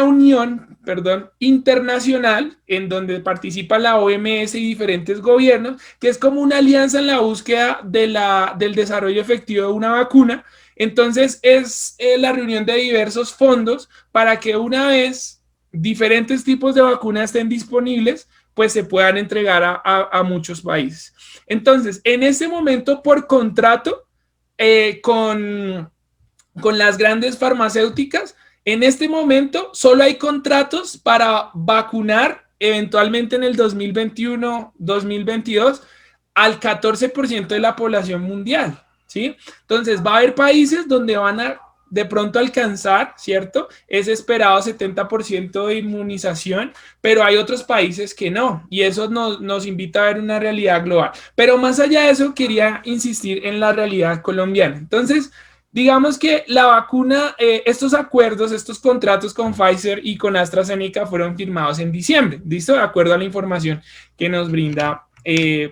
unión, perdón, internacional en donde participa la OMS y diferentes gobiernos, que es como una alianza en la búsqueda del desarrollo efectivo de una vacuna. Entonces es la reunión de diversos fondos para que una vez diferentes tipos de vacunas estén disponibles, pues se puedan entregar a muchos países. Entonces, en ese momento, por contrato, con las grandes farmacéuticas, en este momento solo hay contratos para vacunar eventualmente en el 2021-2022 al 14% de la población mundial, ¿sí? Entonces va a haber países donde van a de pronto alcanzar, ¿cierto? Ese esperado 70% de inmunización, pero hay otros países que no, y eso nos invita a ver una realidad global. Pero más allá de eso, quería insistir en la realidad colombiana. Entonces, digamos que la vacuna, estos acuerdos, estos contratos con Pfizer y con AstraZeneca fueron firmados en diciembre, ¿listo? De acuerdo a la información que nos brinda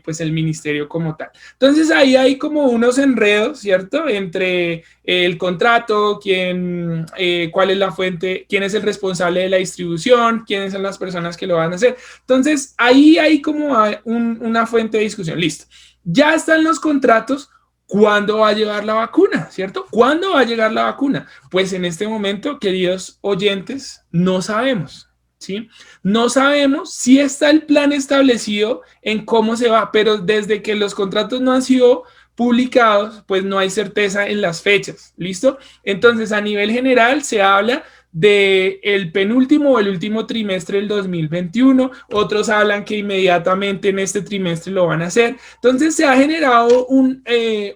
pues el ministerio como tal. Entonces ahí hay como unos enredos, ¿cierto? Entre el contrato, cuál es la fuente, quién es el responsable de la distribución, quiénes son las personas que lo van a hacer. Entonces ahí hay como una fuente de discusión. Listo. Ya están los contratos. ¿Cuándo va a llegar la vacuna? ¿Cierto? ¿Cuándo va a llegar la vacuna? Pues en este momento, queridos oyentes, no sabemos. ¿Sí? No sabemos si está el plan establecido en cómo se va, pero desde que los contratos no han sido publicados, pues no hay certeza en las fechas. ¿Listo? Entonces, a nivel general, se habla del penúltimo o el último trimestre del 2021, otros hablan que inmediatamente en este trimestre lo van a hacer. Entonces se ha generado una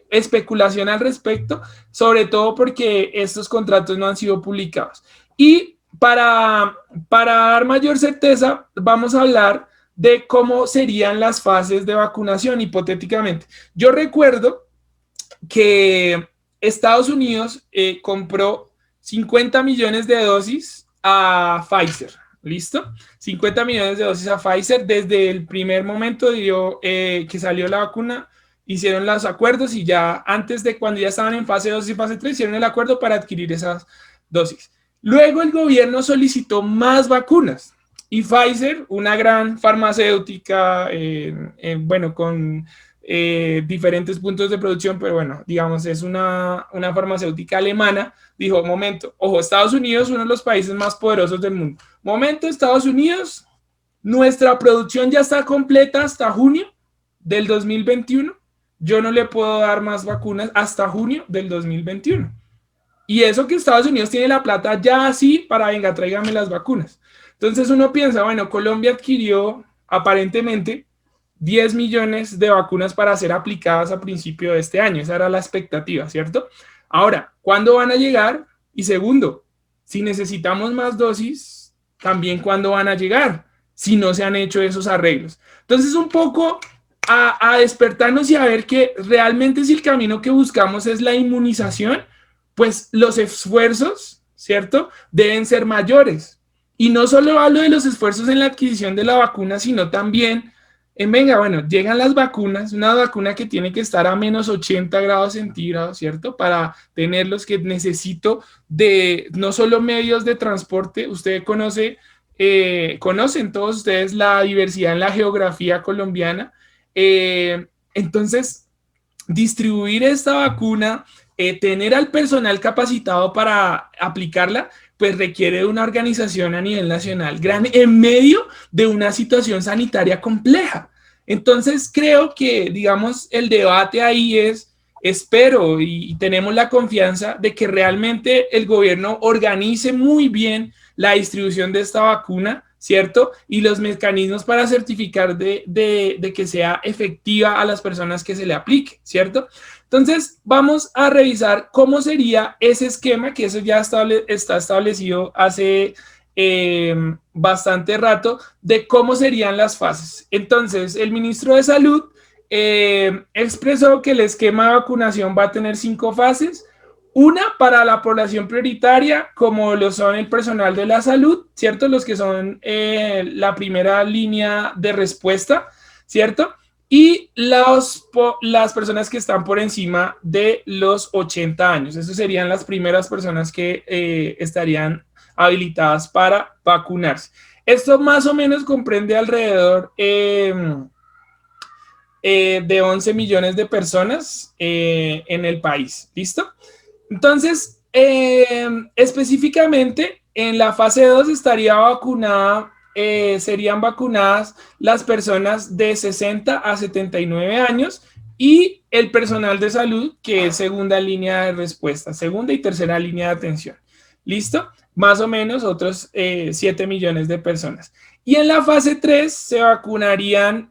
especulación al respecto, sobre todo porque estos contratos no han sido publicados. Y para dar mayor certeza, vamos a hablar de cómo serían las fases de vacunación hipotéticamente. Yo recuerdo que Estados Unidos compró 50 millones de dosis a Pfizer. ¿Listo? 50 millones de dosis a Pfizer. Desde el primer momento que salió la vacuna, hicieron los acuerdos y ya antes de cuando ya estaban en fase 2 y fase 3, hicieron el acuerdo para adquirir esas dosis. Luego el gobierno solicitó más vacunas y Pfizer, una gran farmacéutica, bueno, con diferentes puntos de producción, pero bueno, digamos, es una farmacéutica alemana, dijo, momento, ojo, Estados Unidos, uno de los países más poderosos del mundo. Momento, Estados Unidos, nuestra producción ya está completa hasta junio del 2021. Yo no le puedo dar más vacunas hasta junio del 2021. Y eso que Estados Unidos tiene la plata ya así para, venga, tráigame las vacunas. Entonces uno piensa, bueno, Colombia adquirió aparentemente 10 millones de vacunas para ser aplicadas a principio de este año. Esa era la expectativa, ¿cierto? Ahora, ¿cuándo van a llegar? Y segundo, si necesitamos más dosis, también ¿cuándo van a llegar? Si no se han hecho esos arreglos. Entonces, un poco a despertarnos y a ver que realmente si el camino que buscamos es la inmunización, pues los esfuerzos, ¿cierto? Deben ser mayores. Y no solo hablo de los esfuerzos en la adquisición de la vacuna, sino también en, venga, bueno, llegan las vacunas, una vacuna que tiene que estar a menos 80 grados centígrados, ¿cierto? Para tener los que necesito de no solo medios de transporte, usted conocen todos ustedes la diversidad en la geografía colombiana. Entonces, distribuir esta vacuna, tener al personal capacitado para aplicarla, pues requiere una organización a nivel nacional grande en medio de una situación sanitaria compleja. Entonces creo que, digamos, el debate ahí es, espero y tenemos la confianza de que realmente el gobierno organice muy bien la distribución de esta vacuna, ¿cierto? Y los mecanismos para certificar de que sea efectiva a las personas que se le aplique, ¿cierto? Entonces, vamos a revisar cómo sería ese esquema, que eso ya está establecido hace bastante rato, de cómo serían las fases. Entonces, el ministro de Salud expresó que el esquema de vacunación va a tener 5 fases. Una para la población prioritaria, como lo son el personal de la salud, ¿cierto? Los que son la primera línea de respuesta, ¿cierto? Y las personas que están por encima de los 80 años. Esas serían las primeras personas que estarían habilitadas para vacunarse. Esto más o menos comprende alrededor de 11 millones de personas en el país. ¿Listo? Entonces, específicamente en la fase 2 estaría vacunada, serían vacunadas las personas de 60 a 79 años y el personal de salud, que es segunda línea de respuesta, segunda y tercera línea de atención. ¿Listo? Más o menos otros 7 millones de personas. Y en la fase 3 se vacunarían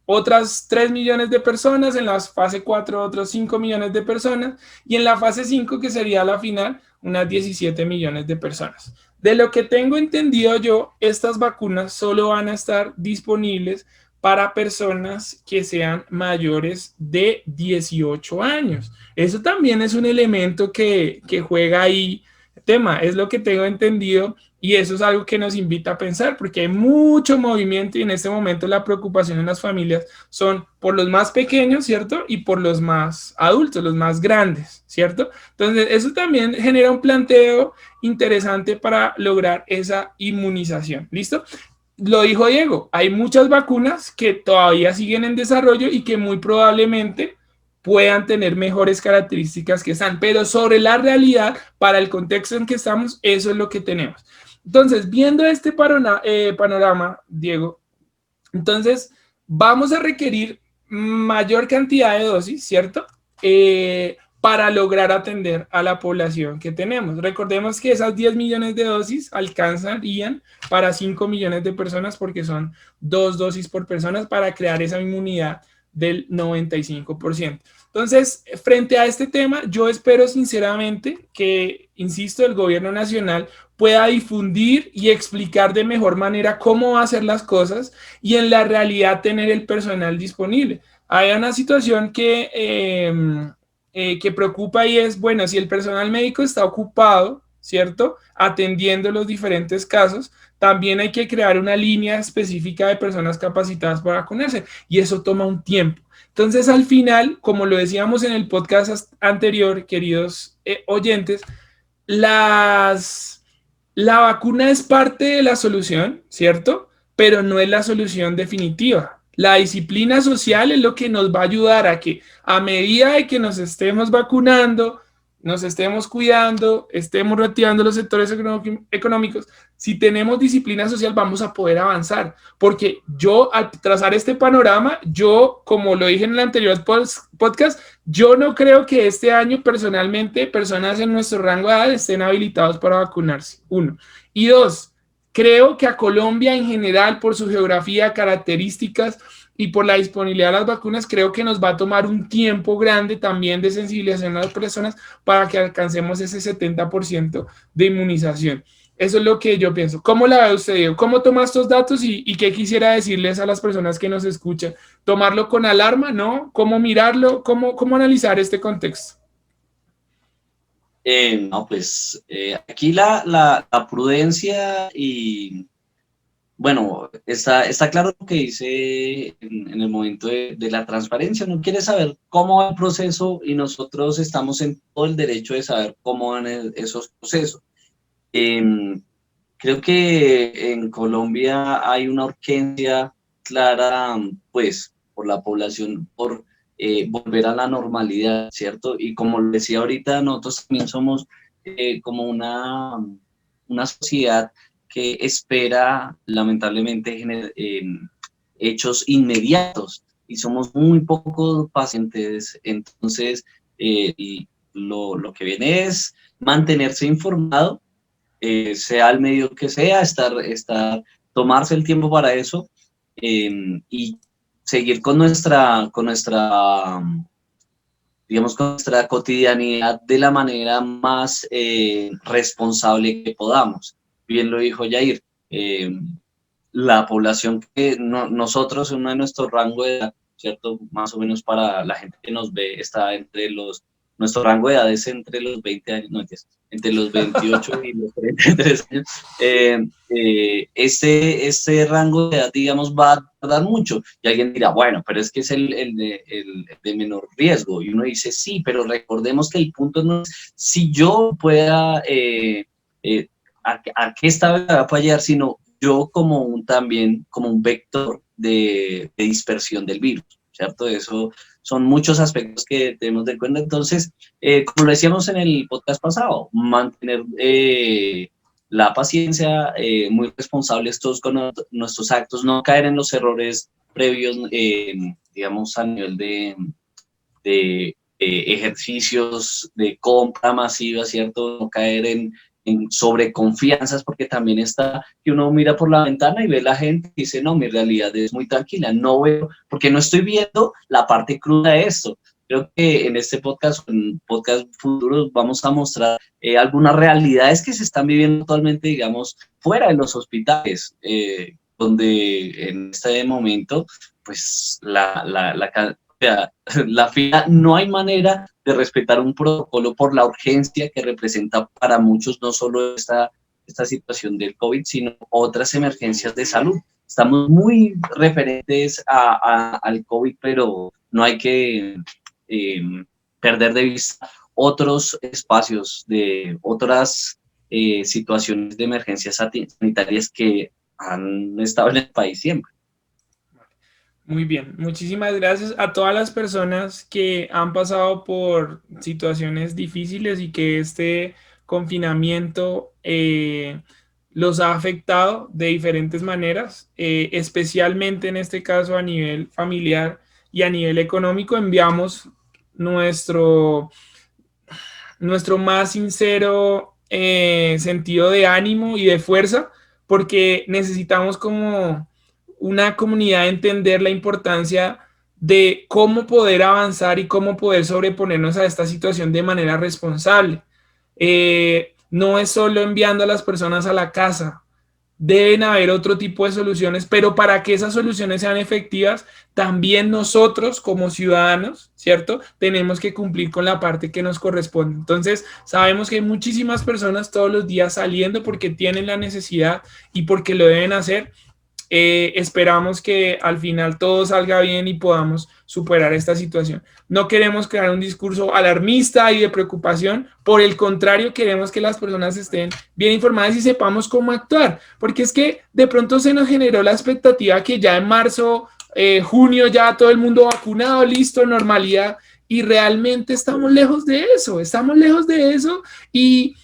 otras 3 millones de personas, en la fase 4 otros 5 millones de personas y en la fase 5, que sería la final, unas 17 millones de personas. De lo que tengo entendido yo, estas vacunas solo van a estar disponibles para personas que sean mayores de 18 años. Eso también es un elemento que juega ahí tema, es lo que tengo entendido y eso es algo que nos invita a pensar porque hay mucho movimiento y en este momento la preocupación en las familias son por los más pequeños, ¿cierto? Y por los más adultos, los más grandes, ¿cierto? Entonces eso también genera un planteo interesante para lograr esa inmunización, ¿listo? Lo dijo Diego, hay muchas vacunas que todavía siguen en desarrollo y que muy probablemente puedan tener mejores características que están, pero sobre la realidad, para el contexto en que estamos, eso es lo que tenemos. Entonces, viendo este panorama, Diego, entonces vamos a requerir mayor cantidad de dosis, ¿cierto? Para lograr atender a la población que tenemos. Recordemos que esas 10 millones de dosis alcanzarían para 5 millones de personas porque son 2 dosis por persona para crear esa inmunidad del 95%. Entonces, frente a este tema, yo espero sinceramente que, insisto, el gobierno nacional pueda difundir y explicar de mejor manera cómo va a hacer las cosas y en la realidad tener el personal disponible. Hay una situación que preocupa y es, bueno, si el personal médico está ocupado, ¿cierto? Atendiendo los diferentes casos, también hay que crear una línea específica de personas capacitadas para vacunarse y eso toma un tiempo. Entonces, al final, como lo decíamos en el podcast anterior, queridos oyentes, la vacuna es parte de la solución, ¿cierto? Pero no es la solución definitiva. La disciplina social es lo que nos va a ayudar a que a medida de que nos estemos vacunando, nos estemos cuidando, estemos reactivando los sectores económicos, si tenemos disciplina social vamos a poder avanzar. Porque yo al trazar este panorama, yo, como lo dije en el anterior podcast, yo no creo que este año personalmente personas en nuestro rango de edad estén habilitados para vacunarse, uno. Y dos, creo que a Colombia en general, por su geografía, características y por la disponibilidad de las vacunas, creo que nos va a tomar un tiempo grande también de sensibilización a las personas para que alcancemos ese 70% de inmunización. Eso es lo que yo pienso. ¿Cómo la ve usted, Diego? ¿Cómo toma estos datos y qué quisiera decirles a las personas que nos escuchan? ¿Tomarlo con alarma? ¿No? ¿Cómo mirarlo? ¿Cómo analizar este contexto? No, pues aquí la prudencia y, bueno, está claro lo que dice en el momento de la transparencia. Uno quiere saber cómo va el proceso y nosotros estamos en todo el derecho de saber cómo van esos procesos. Creo que en Colombia hay una urgencia clara, pues, por la población, por volver a la normalidad, ¿cierto? Y como le decía ahorita, nosotros también somos como una sociedad que espera, lamentablemente, hechos inmediatos y somos muy poco pacientes. Entonces, y lo que viene es mantenerse informado, sea el medio que sea, tomarse el tiempo para eso, y seguir digamos, con nuestra cotidianidad de la manera más responsable que podamos. Bien lo dijo Yair, la población que nosotros, uno de nuestro rango de edad, ¿cierto? Más o menos para la gente que nos ve, está nuestro rango de edad es entre los 20 años, no, entre los 28 y los 33 años. Este rango de edad, digamos, va a tardar mucho. Y alguien dirá, bueno, pero es que es el de menor riesgo. Y uno dice, sí, pero recordemos que el punto no es si yo pueda, a qué estado pueda llegar, sino yo también como un vector de dispersión del virus, ¿cierto? Eso son muchos aspectos que tenemos de cuenta. Entonces, como lo decíamos en el podcast pasado, mantener la paciencia, muy responsables todos con nuestros actos, no caer en los errores previos, digamos, a nivel de ejercicios de compra masiva, ¿cierto? No caer en sobreconfianzas, porque también está que uno mira por la ventana y ve la gente y dice, no, mi realidad es muy tranquila, no veo, porque no estoy viendo la parte cruda de esto. Creo que en este podcast, en podcast futuros, vamos a mostrar algunas realidades que se están viviendo actualmente, digamos, fuera de los hospitales, donde en este momento, pues, la fila, no hay manera de respetar un protocolo por la urgencia que representa para muchos no solo esta situación del COVID, sino otras emergencias de salud. Estamos muy referentes al COVID, pero no hay que perder de vista otros espacios de otras situaciones de emergencias sanitarias que han estado en el país siempre. Muy bien, muchísimas gracias a todas las personas que han pasado por situaciones difíciles y que este confinamiento los ha afectado de diferentes maneras, especialmente en este caso a nivel familiar y a nivel económico. Enviamos nuestro más sincero sentido de ánimo y de fuerza, porque necesitamos como una comunidad entender la importancia de cómo poder avanzar y cómo poder sobreponernos a esta situación de manera responsable. No es solo enviando a las personas a la casa, deben haber otro tipo de soluciones, pero para que esas soluciones sean efectivas, también nosotros como ciudadanos, ¿cierto? Tenemos que cumplir con la parte que nos corresponde. Entonces, sabemos que hay muchísimas personas todos los días saliendo porque tienen la necesidad y porque lo deben hacer, esperamos que al final todo salga bien y podamos superar esta situación. No queremos crear un discurso alarmista y de preocupación, por el contrario, queremos que las personas estén bien informadas y sepamos cómo actuar, porque es que de pronto se nos generó la expectativa que ya en marzo, junio, ya todo el mundo vacunado, listo, normalidad, y realmente estamos lejos de eso, y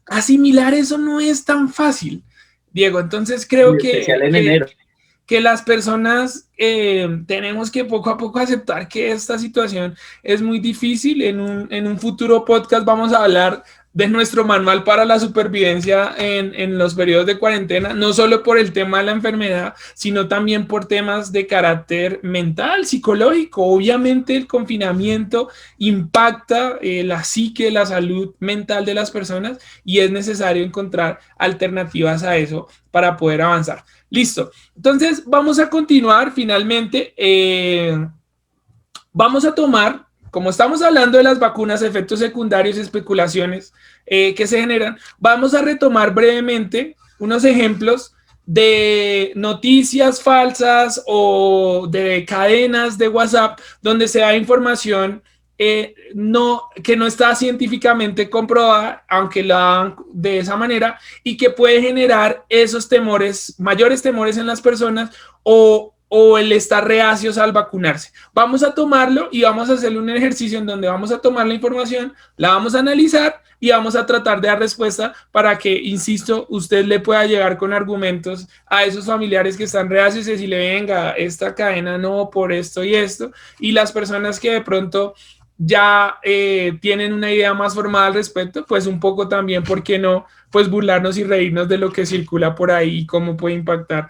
asimilar eso no es tan fácil, Diego. Entonces creo En especial en enero. que las personas tenemos que poco a poco aceptar que esta situación es muy difícil. En un futuro podcast vamos a hablar de nuestro manual para la supervivencia en los periodos de cuarentena, no solo por el tema de la enfermedad, sino también por temas de carácter mental, psicológico. Obviamente el confinamiento impacta la psique, la salud mental de las personas, y es necesario encontrar alternativas a eso para poder avanzar. Listo. Entonces vamos a continuar finalmente. Vamos a tomar, como estamos hablando de las vacunas, efectos secundarios, especulaciones que se generan, vamos a retomar brevemente unos ejemplos de noticias falsas o de cadenas de WhatsApp donde se da información que no está científicamente comprobada, aunque la hagan de esa manera, y que puede generar esos temores, mayores temores en las personas, o el estar reacios al vacunarse. Vamos a tomarlo y vamos a hacerle un ejercicio en donde vamos a tomar la información, la vamos a analizar y vamos a tratar de dar respuesta para que, insisto, usted le pueda llegar con argumentos a esos familiares que están reacios y decirle, venga, esta cadena no, por esto y esto, y las personas que de pronto ya tienen una idea más formada al respecto, pues un poco también, ¿por qué no? Pues burlarnos y reírnos de lo que circula por ahí y cómo puede impactar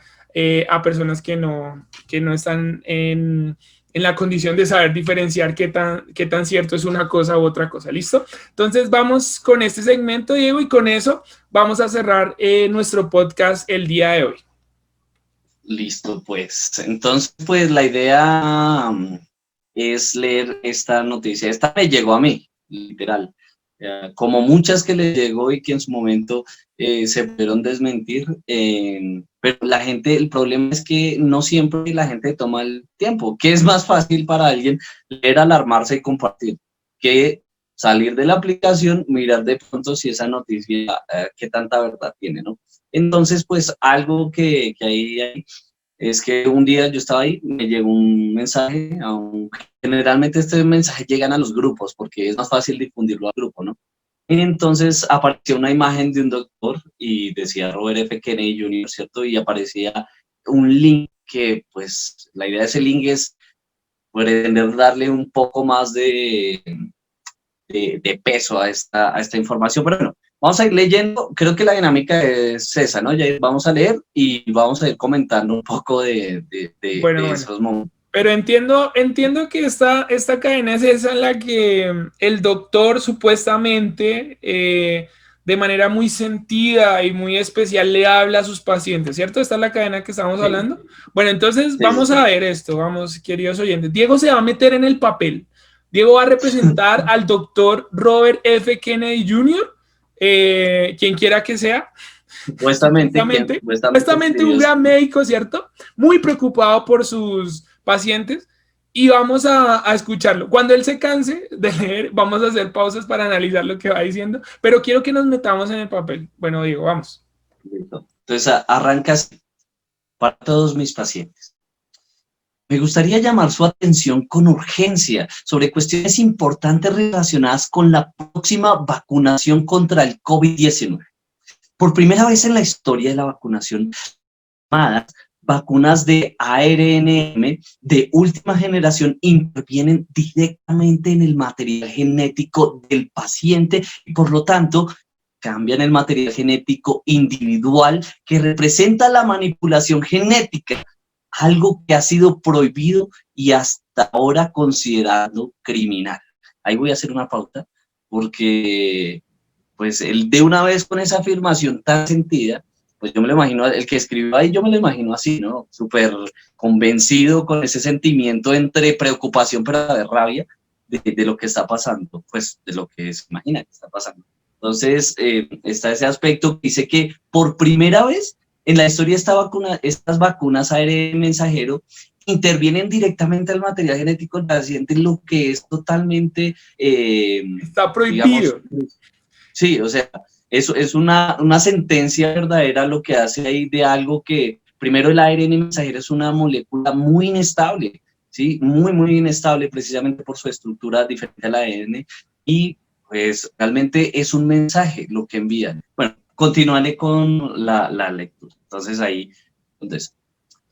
a personas que no están en la condición de saber diferenciar qué tan cierto es una cosa u otra cosa. ¿Listo? Entonces vamos con este segmento, Diego, y con eso vamos a cerrar nuestro podcast el día de hoy. Listo, pues. Entonces, pues la idea es leer esta noticia. Esta me llegó a mí, literal. Como muchas que le llegó y que en su momento se pudieron desmentir, pero la gente, el problema es que no siempre la gente toma el tiempo, que es más fácil para alguien leer, alarmarse y compartir, que salir de la aplicación, mirar de pronto si esa noticia, qué tanta verdad tiene, ¿no? Entonces, pues algo que hay es que un día yo estaba ahí, me llegó un mensaje, generalmente este mensaje llegan a los grupos porque es más fácil difundirlo al grupo, ¿no? Y entonces apareció una imagen de un doctor y decía Robert F. Kennedy Jr., ¿cierto? Y aparecía un link que, pues, la idea de ese link es pretender darle un poco más de peso a esta información, pero bueno, vamos a ir leyendo. Creo que la dinámica es esa, ¿no? Ya vamos a leer y vamos a ir comentando un poco de esos momentos. Pero entiendo que esta cadena es esa en la que el doctor supuestamente de manera muy sentida y muy especial le habla a sus pacientes, ¿cierto? ¿Esta es la cadena que estamos hablando? Bueno, entonces vamos a ver esto, vamos, queridos oyentes. Diego se va a meter en el papel. Diego va a representar al doctor Robert F. Kennedy Jr., quien quiera que sea. Supuestamente un gran médico, ¿cierto? Muy preocupado por sus pacientes, y vamos a escucharlo. Cuando él se canse de leer, vamos a hacer pausas para analizar lo que va diciendo, pero quiero que nos metamos en el papel. Bueno, Diego, vamos. Entonces, arrancas para todos mis pacientes. Me gustaría llamar su atención con urgencia sobre cuestiones importantes relacionadas con la próxima vacunación contra el COVID-19. Por primera vez en la historia de la vacunación, vacunas de ARNM de última generación intervienen directamente en el material genético del paciente y por lo tanto cambian el material genético individual que representa la manipulación genética, algo que ha sido prohibido y hasta ahora considerado criminal. Ahí voy a hacer una pauta porque pues él de una vez con esa afirmación tan sentida, pues yo me lo imagino, el que escribió ahí, yo me lo imagino así, ¿no? Súper convencido con ese sentimiento entre preocupación pero de rabia de lo que está pasando, pues de lo que se imagina que está pasando. Entonces, está ese aspecto que dice que por primera vez en la historia estas vacunas ARN mensajero intervienen directamente al material genético del paciente, lo que es totalmente, Está digamos, prohibido. sí, o sea, eso es una sentencia verdadera lo que hace ahí de algo que, primero el ARN mensajero es una molécula muy inestable, ¿sí? Muy, muy inestable precisamente por su estructura diferente al ADN y pues realmente es un mensaje lo que envían. Bueno, continúale con la lectura. Entonces ahí, entonces,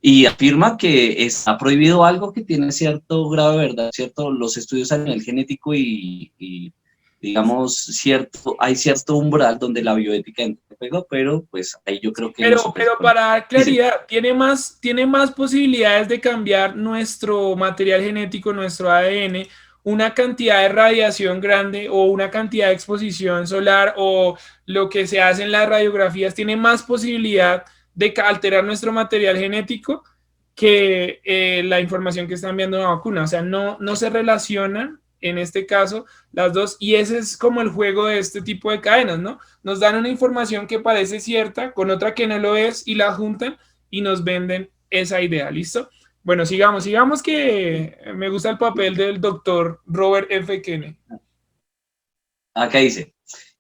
y afirma que está prohibido algo que tiene cierto grado de verdad, ¿cierto? Los estudios a nivel genético y digamos, hay cierto umbral donde la bioética entra en juego, pero pues ahí yo creo que no se Pero presupone. para dar Dice, claridad, tiene más posibilidades de cambiar nuestro material genético, nuestro ADN, una cantidad de radiación grande o una cantidad de exposición solar o lo que se hace en las radiografías, tiene más posibilidad de alterar nuestro material genético que la información que está enviando una vacuna. O sea, no se relacionan en este caso las dos y ese es como el juego de este tipo de cadenas, ¿no? Nos dan una información que parece cierta con otra que no lo es y la juntan y nos venden esa idea, ¿listo? Bueno, sigamos que me gusta el papel del doctor Robert F. Kennedy. acá dice,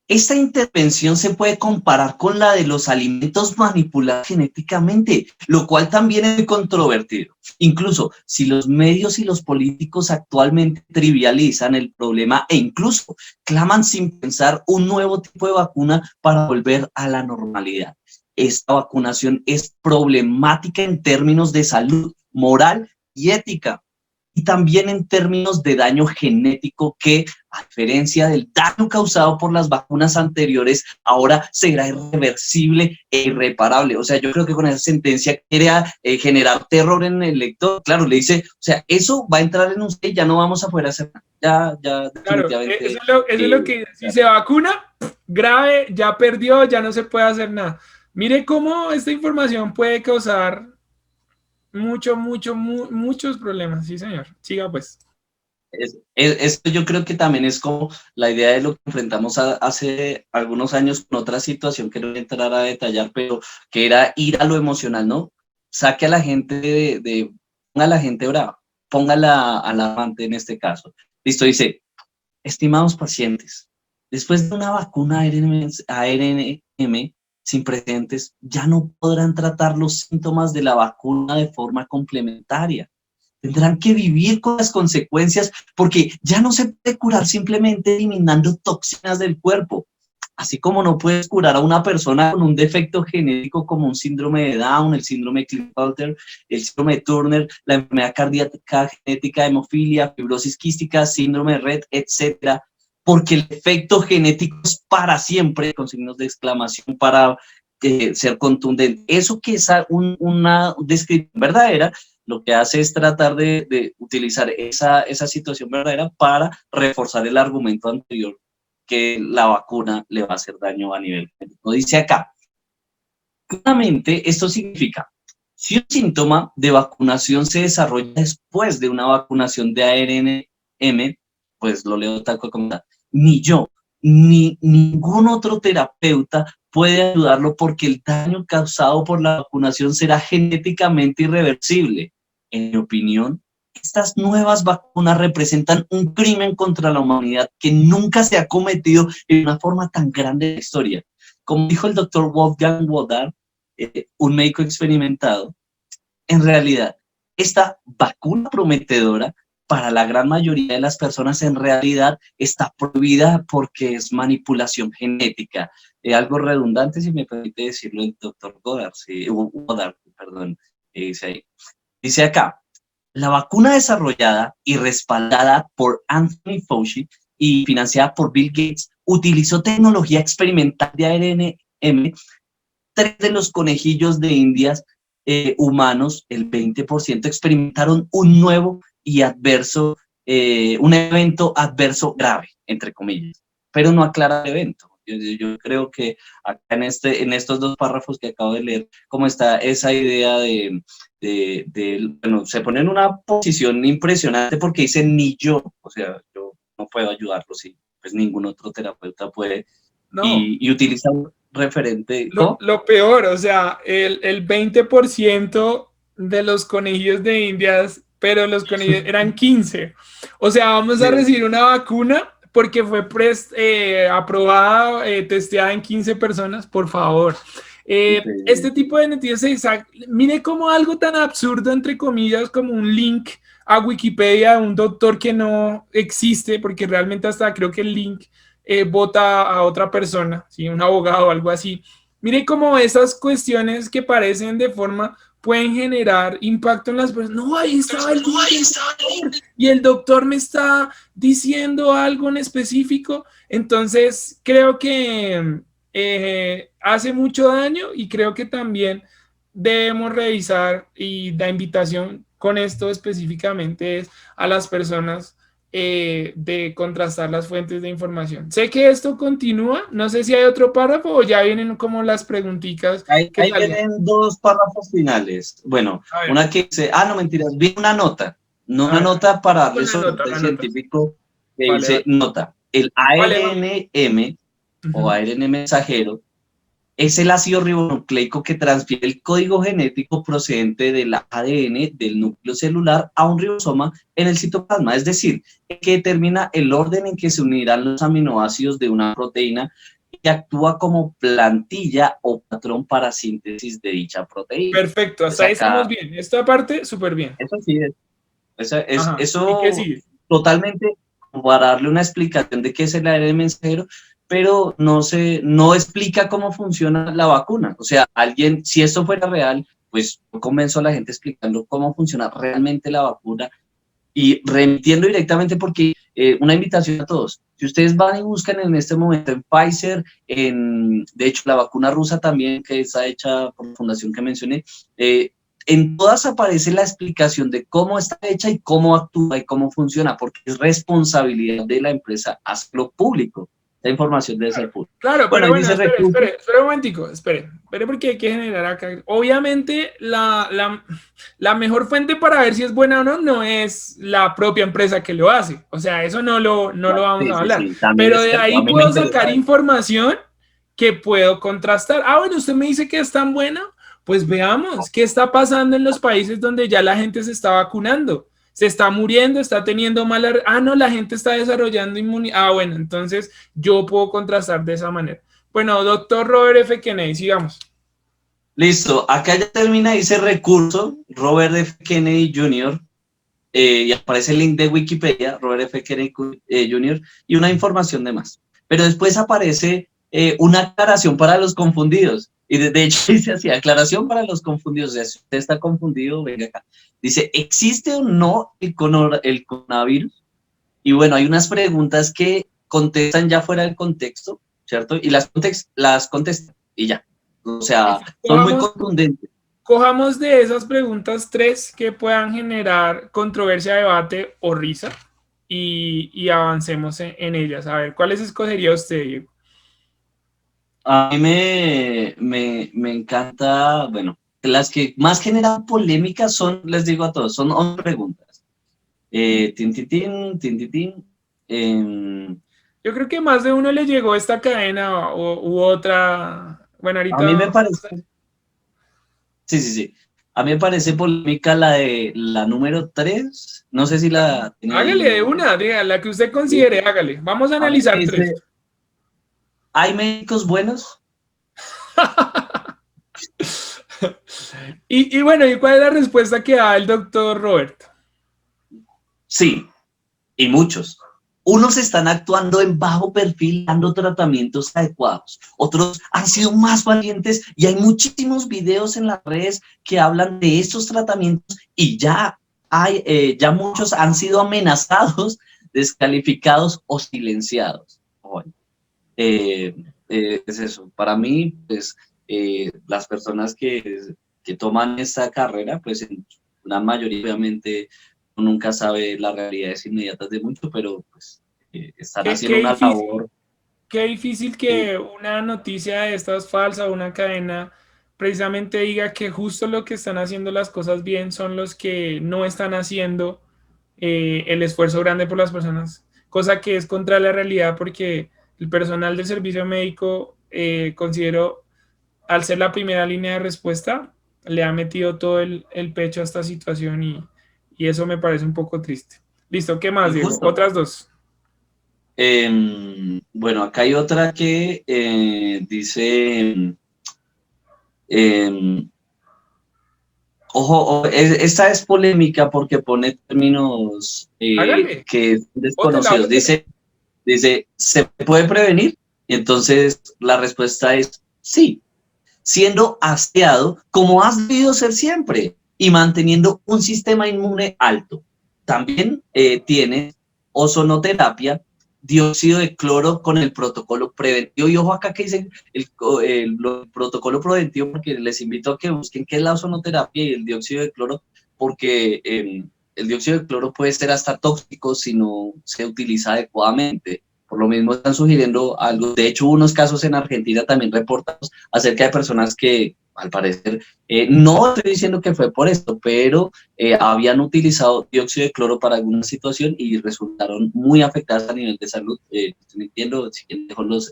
esta intervención se puede comparar con la de los alimentos manipulados genéticamente, lo cual también es muy controvertido. Incluso si los medios y los políticos actualmente trivializan el problema e incluso claman sin pensar un nuevo tipo de vacuna para volver a la normalidad. Esta vacunación es problemática en términos de salud, moral y ética, y también en términos de daño genético que, a diferencia del daño causado por las vacunas anteriores, ahora será irreversible e irreparable. O sea, yo creo que con esa sentencia quiere generar terror en el lector. Claro, le dice, o sea, eso va a entrar en usted y ya no vamos a poder hacer nada. Ya Claro, definitivamente. eso es lo que si se vacuna, grave, ya perdió, ya no se puede hacer nada. Mire cómo esta información puede causar muchos problemas. Sí, señor. Siga pues. Esto yo creo que también es como la idea de lo que enfrentamos hace algunos años con otra situación que no voy a entrar a detallar, pero que era ir a lo emocional, ¿no? Saque a la gente ponga a la gente brava, póngala alarmante en este caso. Listo, dice, estimados pacientes, después de una vacuna ARNM sin precedentes, ya no podrán tratar los síntomas de la vacuna de forma complementaria. Tendrán que vivir con las consecuencias porque ya no se puede curar simplemente eliminando toxinas del cuerpo. Así como no puedes curar a una persona con un defecto genético como un síndrome de Down, el síndrome de Klippel-Trenaunay, el síndrome de Turner, la enfermedad cardíaca genética, hemofilia, fibrosis quística, síndrome de Rett, etcétera, porque el efecto genético es para siempre, con signos de exclamación para ser contundente. Eso que es una descripción verdadera, lo que hace es tratar de utilizar esa situación verdadera para reforzar el argumento anterior que la vacuna le va a hacer daño a nivel genético. Dice acá, claramente esto significa, si un síntoma de vacunación se desarrolla después de una vacunación de ARNM, pues lo leo tal cual como está, ni yo, ni ningún otro terapeuta puede ayudarlo porque el daño causado por la vacunación será genéticamente irreversible. En mi opinión, estas nuevas vacunas representan un crimen contra la humanidad que nunca se ha cometido en una forma tan grande en la historia. Como dijo el doctor Wolfgang Wodardt, un médico experimentado, en realidad, esta vacuna prometedora para la gran mayoría de las personas en realidad está prohibida porque es manipulación genética. Algo redundante, si me permite decirlo, el doctor Goddard, sí, Wodardt, perdón, dice ahí. Dice acá, la vacuna desarrollada y respaldada por Anthony Fauci y financiada por Bill Gates utilizó tecnología experimental de ARNM. 3 de los conejillos de indias humanos, el 20%, experimentaron un nuevo y adverso, un evento adverso grave, entre comillas, pero no aclara el evento. Yo creo que acá en estos dos párrafos que acabo de leer, como está esa idea bueno, se pone en una posición impresionante porque dice ni yo, o sea, yo no puedo ayudarlo, sí, pues ningún otro terapeuta puede, No, y utiliza referente. ¿Cómo? Lo peor, o sea, el 20% de los conejillos de Indias, pero los conejillos eran 15. O sea, vamos a Sí, recibir una vacuna porque fue aprobada, testeada en 15 personas, por favor. Este increíble. tipo de noticias, mire como algo tan absurdo, entre comillas, como un link a Wikipedia de un doctor que no existe, porque realmente hasta creo que el link vota a otra persona, ¿sí? Un abogado o algo así. Mire cómo esas cuestiones que parecen de forma pueden generar impacto en las personas. No, ahí estaba el link del doctor y el doctor me está diciendo algo en específico. Entonces, creo que hace mucho daño y creo que también debemos revisar y la invitación con esto específicamente es a las personas de contrastar las fuentes de información. Sé que esto continúa, no sé si hay otro párrafo o ya vienen como las preguntitas que Ahí salían. vienen dos párrafos finales. Bueno, A ver, una que dice, no mentiras, vi una nota, no a una ver, nota para darle con soporte la nota. científico que Vale, dice vale. nota. El Vale, vale. ARNM o Uh-huh. ARN mensajero es el ácido ribonucleico que transfiere el código genético procedente del ADN del núcleo celular a un ribosoma en el citoplasma, es decir, que determina el orden en que se unirán los aminoácidos de una proteína y actúa como plantilla o patrón para síntesis de dicha proteína. Perfecto, hasta Entonces ahí estamos acá, bien. Esta parte, súper bien. eso sí, Ajá. ¿Y qué eso sigue? totalmente para darle una explicación de qué es el ARN mensajero, pero no explica cómo funciona la vacuna. O sea, alguien, si esto fuera real, pues yo convenzo a la gente explicando cómo funciona realmente la vacuna y remitiendo directamente porque una invitación a todos. Si ustedes van y buscan en este momento en Pfizer, de hecho la vacuna rusa también, que está hecha por la fundación que mencioné, en todas aparece la explicación de cómo está hecha y cómo actúa y cómo funciona, porque es responsabilidad de la empresa hacerlo público. La información debe ser Claro, pública. claro, Bueno, pero ahí bueno, dice espere, recursos. espere, espere un momentico, espere porque hay que generar acá. Obviamente, la mejor fuente para ver si es buena o no, no es la propia empresa que lo hace. O sea, eso no lo vamos Sí, a sí, hablar. sí, también Pero es de cierto. ahí A mí me puedo interesa sacar eso. información que puedo contrastar. Bueno, usted me dice que es tan buena, pues veamos qué está pasando en los países donde ya la gente se está vacunando. Se está muriendo, está teniendo mala. No, la gente está desarrollando inmunidad. Bueno, entonces yo puedo contrastar de esa manera. Bueno, doctor Robert F. Kennedy, sigamos. Listo, acá ya termina, dice recurso, Robert F. Kennedy Jr., y aparece el link de Wikipedia, Robert F. Kennedy Jr., y una información de más. Pero después aparece una aclaración para los confundidos. Y de hecho dice así, aclaración para los confundidos. O sea, si usted está confundido, venga acá. Dice, ¿existe o no el coronavirus? Y bueno, hay unas preguntas que contestan ya fuera del contexto, ¿cierto? Y las contestan y ya. O sea, Listo. son muy contundentes. Cojamos de esas preguntas tres que puedan generar controversia, debate o risa y avancemos en ellas. A ver, ¿cuáles escogería usted, Diego? A mí me encanta, bueno, las que más generan polémica son, les digo a todos, son 11 preguntas. Tin, tin, tin, em, Yo creo que más de uno le llegó esta cadena u otra. Bueno, a mí me ahorita. parece, sí, sí, sí. A mí me parece polémica la de la número 3. No sé si la tiene Hágale de ahí. una, diga, la que usted considere, Listo. hágale. Vamos a A ver, analizar tres. dice, ¿hay médicos buenos? Y bueno, ¿y cuál es la respuesta que da el doctor Roberto? Sí, y muchos. Unos están actuando en bajo perfil, dando tratamientos adecuados. Otros han sido más valientes y hay muchísimos videos en las redes que hablan de estos tratamientos y ya muchos han sido amenazados, descalificados o silenciados. Bueno, es eso. Para mí, pues, las personas que toman esta carrera, pues, en una mayoría, obviamente, uno nunca sabe las realidades inmediatas de mucho, pero, pues, están Qué, haciendo qué una difícil, labor. qué difícil eh, que una noticia de estas falsa, una cadena, precisamente diga que justo lo que están haciendo las cosas bien son los que no están haciendo el esfuerzo grande por las personas, cosa que es contra la realidad porque el personal del servicio médico considero, al ser la primera línea de respuesta, le ha metido todo el pecho a esta situación y eso me parece un poco triste. Listo, ¿qué más, Y Diego? justo, Otras dos. bueno, acá hay otra que dice, em, ojo, esta es polémica porque pone términos Hágale, que son bótela, desconocidos. bótela. Dice, ¿se puede prevenir? Y entonces la respuesta es sí, siendo aseado como has debido ser siempre y manteniendo un sistema inmune alto. También tiene ozonoterapia, dióxido de cloro con el protocolo preventivo. Y ojo acá que dicen el protocolo preventivo, porque les invito a que busquen qué es la ozonoterapia y el dióxido de cloro, porque el dióxido de cloro puede ser hasta tóxico si no se utiliza adecuadamente. Por lo mismo están sugiriendo algo. De hecho, hubo unos casos en Argentina también reportados acerca de personas que, al parecer, no estoy diciendo que fue por esto, pero habían utilizado dióxido de cloro para alguna situación y resultaron muy afectadas a nivel de salud. Estoy entiendo, si quieren dejo los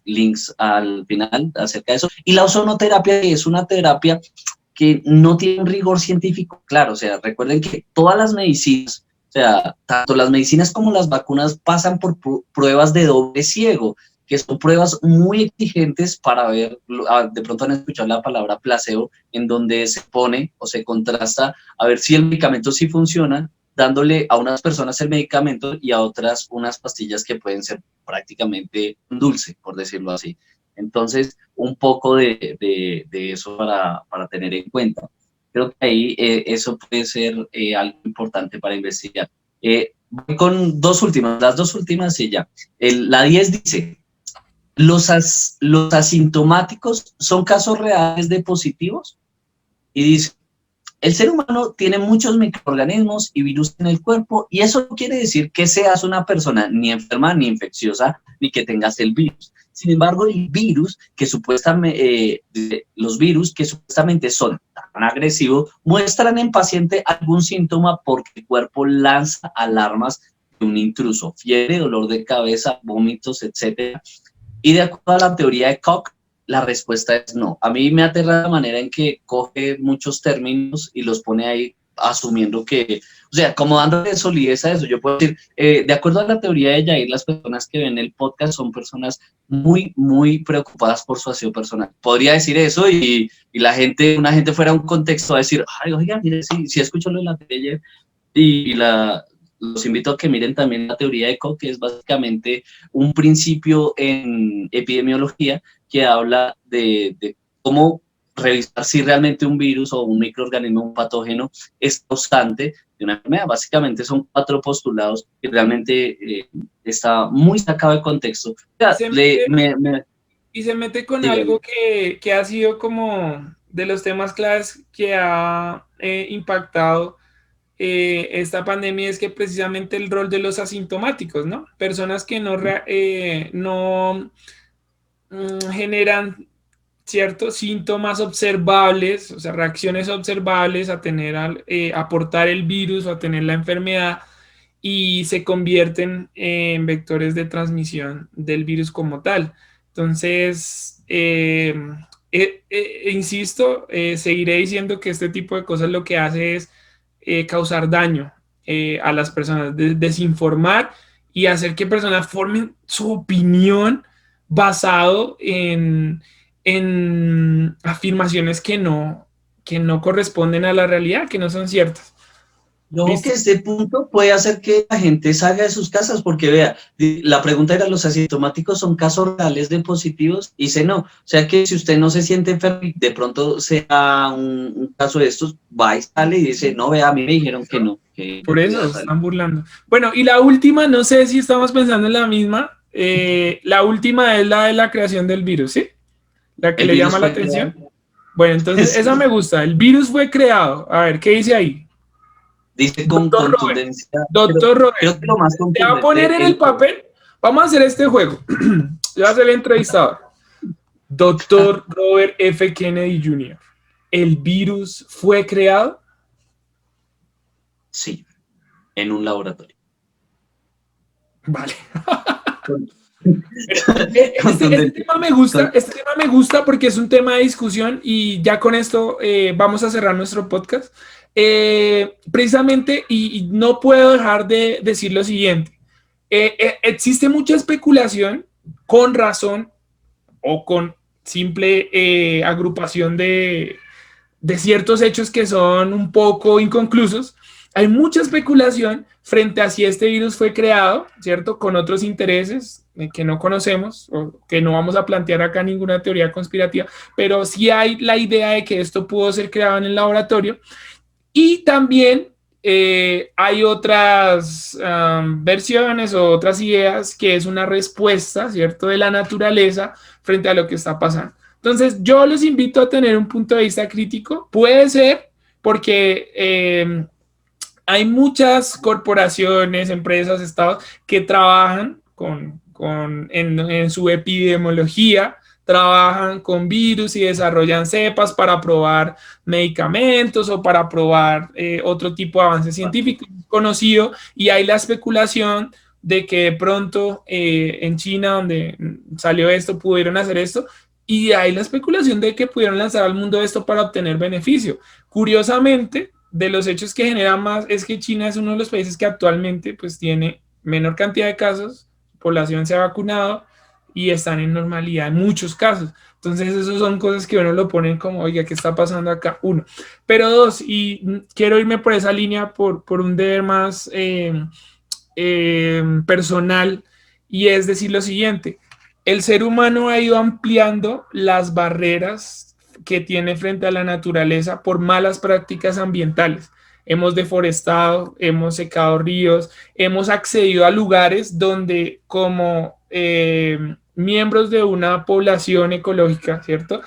links al final acerca de eso. Y la ozonoterapia es una terapia que no tiene un rigor científico claro. O sea, recuerden que todas las medicinas, o sea, tanto las medicinas como las vacunas pasan por pruebas de doble ciego, que son pruebas muy exigentes para ver, de pronto han escuchado la palabra placebo, en donde se pone o se contrasta a ver si el medicamento sí funciona, dándole a unas personas el medicamento y a otras unas pastillas que pueden ser prácticamente dulce, por decirlo así. Entonces, un poco de eso para tener en cuenta. Creo que ahí eso puede ser algo importante para investigar. Voy con las dos últimas y ya. La 10 dice, los asintomáticos son casos reales de positivos y dice, el ser humano tiene muchos microorganismos y virus en el cuerpo y eso no quiere decir que seas una persona ni enferma ni infecciosa ni que tengas el virus. Sin embargo, los virus que supuestamente son tan agresivos muestran en paciente algún síntoma porque el cuerpo lanza alarmas de un intruso, fiebre, dolor de cabeza, vómitos, etcétera. Y de acuerdo a la teoría de Koch, la respuesta es no. A mí me aterra la manera en que coge muchos términos y los pone ahí asumiendo que, o sea, como dándole solidez a eso. Yo puedo decir, de acuerdo a la teoría de Jair, las personas que ven el podcast son personas muy, muy preocupadas por su aseo personal. Podría decir eso y una gente fuera a un contexto a decir, ay, oiga, mire, sí escucho lo de la teoría los invito a que miren también la teoría de Koch, que es básicamente un principio en epidemiología que habla de cómo revisar si realmente un virus o un microorganismo, un patógeno, es causante de una enfermedad. Básicamente son 4 postulados que realmente está muy sacado de contexto. O Y sea, se mete, con algo dígame. que ha sido como de los temas claves que ha impactado esta pandemia, es que precisamente el rol de los asintomáticos, ¿no? Personas que no generan ciertos síntomas observables, o sea, reacciones observables a aportar el virus o a tener la enfermedad y se convierten en vectores de transmisión del virus como tal. Entonces, insisto, seguiré diciendo que este tipo de cosas lo que hace es causar daño a las personas, desinformar y hacer que personas formen su opinión basado en afirmaciones que no corresponden a la realidad, que no son ciertas. Yo que ¿Listo? este punto puede hacer que la gente salga de sus casas, porque vea, la pregunta era, ¿los asintomáticos son casos reales de positivos? Y dice no. O sea que si usted no se siente enfermo y de pronto sea un caso de estos, va y sale y dice, no, vea, a mí me dijeron que no, que Por no podía eso se salir. están burlando. Bueno, y la última, no sé si estamos pensando en la misma. La última es la de la creación del virus, ¿sí? La que El le virus llama la fue creado. atención. Bueno, entonces esa me Sí. gusta. El virus fue creado. A ver, ¿qué dice ahí? Dice con Doctor Robert. contundencia, pero Doctor Robert. creo que lo más Te va a poner contundente, en el papel. Vamos a hacer este juego. Yo voy a ser el entrevistador. Doctor Robert F. Kennedy Jr. ¿El virus fue creado? sí, en un laboratorio. Vale. Este tema me gusta, porque es un tema de discusión y ya con esto vamos a cerrar nuestro podcast. Precisamente, y no puedo dejar de decir lo siguiente. Existe mucha especulación con razón o con simple agrupación de ciertos hechos que son un poco inconclusos. Hay mucha especulación frente a si este virus fue creado, ¿cierto? Con otros intereses que no conocemos o que no vamos a plantear acá ninguna teoría conspirativa, pero sí hay la idea de que esto pudo ser creado en el laboratorio. Y también hay otras versiones o otras ideas que es una respuesta, ¿cierto?, de la naturaleza frente a lo que está pasando. Entonces, yo los invito a tener un punto de vista crítico. Puede ser porque hay muchas corporaciones, empresas, estados que trabajan en su epidemiología, trabajan con virus y desarrollan cepas para probar medicamentos o para probar otro tipo de avance científico conocido, y hay la especulación de que de pronto en China, donde salió esto, pudieron hacer esto, y hay la especulación de que pudieron lanzar al mundo esto para obtener beneficio. Curiosamente, de los hechos que generan más es que China es uno de los países que actualmente pues tiene menor cantidad de casos, población se ha vacunado y están en normalidad en muchos casos. Entonces, esas son cosas que uno lo ponen como, oiga, ¿qué está pasando acá? Uno. Pero dos, y quiero irme por esa línea por un deber más personal, y es decir lo siguiente: el ser humano ha ido ampliando las barreras que tiene frente a la naturaleza por malas prácticas ambientales. Hemos deforestado, hemos secado ríos, hemos accedido a lugares donde como miembros de una población ecológica, ¿cierto?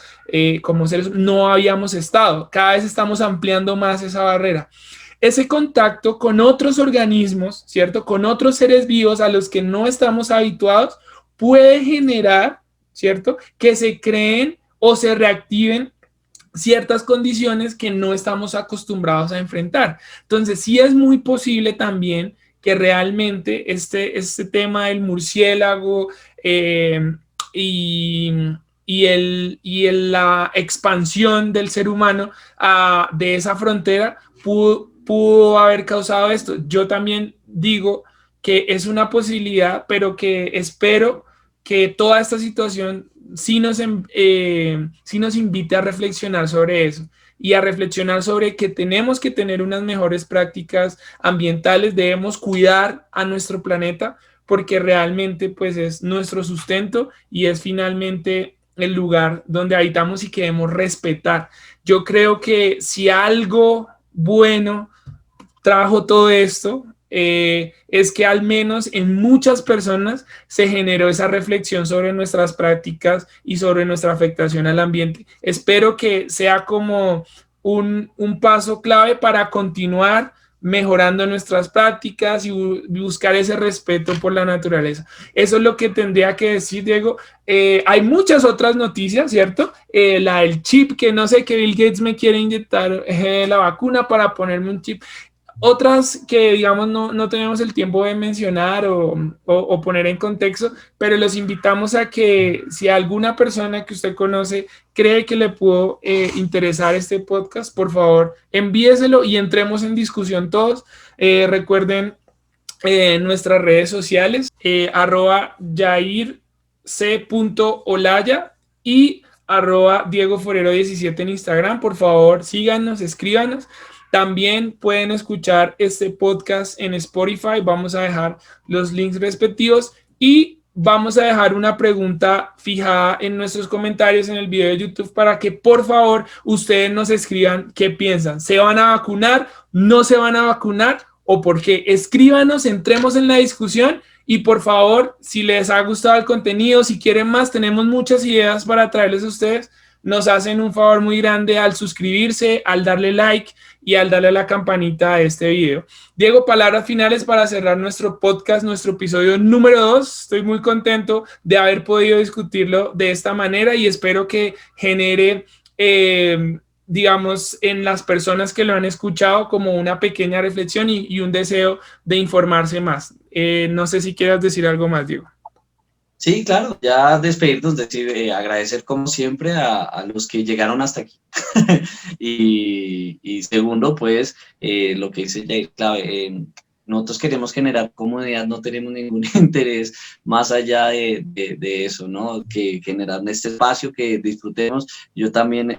Como seres no habíamos estado. Cada vez estamos ampliando más esa barrera. Ese contacto con otros organismos, ¿cierto? Con otros seres vivos a los que no estamos habituados, puede generar, ¿cierto?, que se creen o se reactiven ciertas condiciones que no estamos acostumbrados a enfrentar. Entonces, sí es muy posible también que realmente este tema del murciélago y, la expansión del ser humano de esa frontera pudo haber causado esto. Yo también digo que es una posibilidad, pero que espero que toda esta situación sí nos invite a reflexionar sobre eso y a reflexionar sobre que tenemos que tener unas mejores prácticas ambientales, debemos cuidar a nuestro planeta porque realmente pues es nuestro sustento y es finalmente el lugar donde habitamos y que debemos respetar. Yo creo que si algo bueno trajo todo esto, es que al menos en muchas personas se generó esa reflexión sobre nuestras prácticas y sobre nuestra afectación al ambiente. Espero que sea como un paso clave para continuar mejorando nuestras prácticas y buscar ese respeto por la naturaleza. Eso es lo que tendría que decir, Diego. Hay muchas otras noticias, ¿cierto? La del chip, que no sé, que Bill Gates me quiere inyectar la vacuna para ponerme un chip. Otras que, digamos, no tenemos el tiempo de mencionar o poner en contexto, pero los invitamos a que si alguna persona que usted conoce cree que le pudo interesar este podcast, por favor, envíeselo y entremos en discusión todos. Recuerden nuestras redes sociales, @jairc.olaya y @DiegoForero17 en Instagram. Por favor, síganos, escríbanos. También pueden escuchar este podcast en Spotify. Vamos a dejar los links respectivos y vamos a dejar una pregunta fijada en nuestros comentarios en el video de YouTube para que por favor ustedes nos escriban qué piensan. ¿Se van a vacunar? ¿No se van a vacunar? ¿O por qué? Escríbanos, entremos en la discusión y por favor, si les ha gustado el contenido, si quieren más, tenemos muchas ideas para traerles a ustedes. Nos hacen un favor muy grande al suscribirse, al darle like y al darle a la campanita a este video. Diego, palabras finales para cerrar nuestro podcast, nuestro episodio número 2. Estoy muy contento de haber podido discutirlo de esta manera y espero que genere, digamos, en las personas que lo han escuchado como una pequeña reflexión y un deseo de informarse más. No sé si quieras decir algo más, Diego. Sí, claro, ya despedirnos, decir, agradecer como siempre a los que llegaron hasta aquí. Y segundo, pues, lo que dice Jair, clave, nosotros queremos generar comunidad, no tenemos ningún interés más allá de eso, ¿no? Que generar este espacio, que disfrutemos. Yo también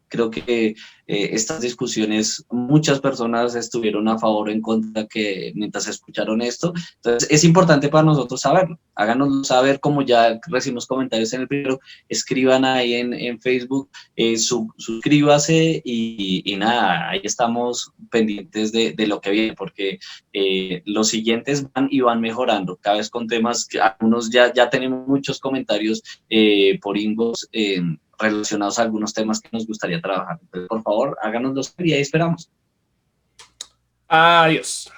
creo que estas discusiones, muchas personas estuvieron a favor o en contra que mientras escucharon esto. Entonces, es importante para nosotros saberlo. Háganoslo saber, como ya recibimos comentarios en el primero, escriban ahí en Facebook, suscríbase y nada, ahí estamos pendientes de lo que viene, porque los siguientes van y van mejorando, cada vez con temas que algunos ya tenemos muchos comentarios por inbox relacionados a algunos temas que nos gustaría trabajar. Entonces, por favor, háganoslo saber y ahí esperamos. Adiós.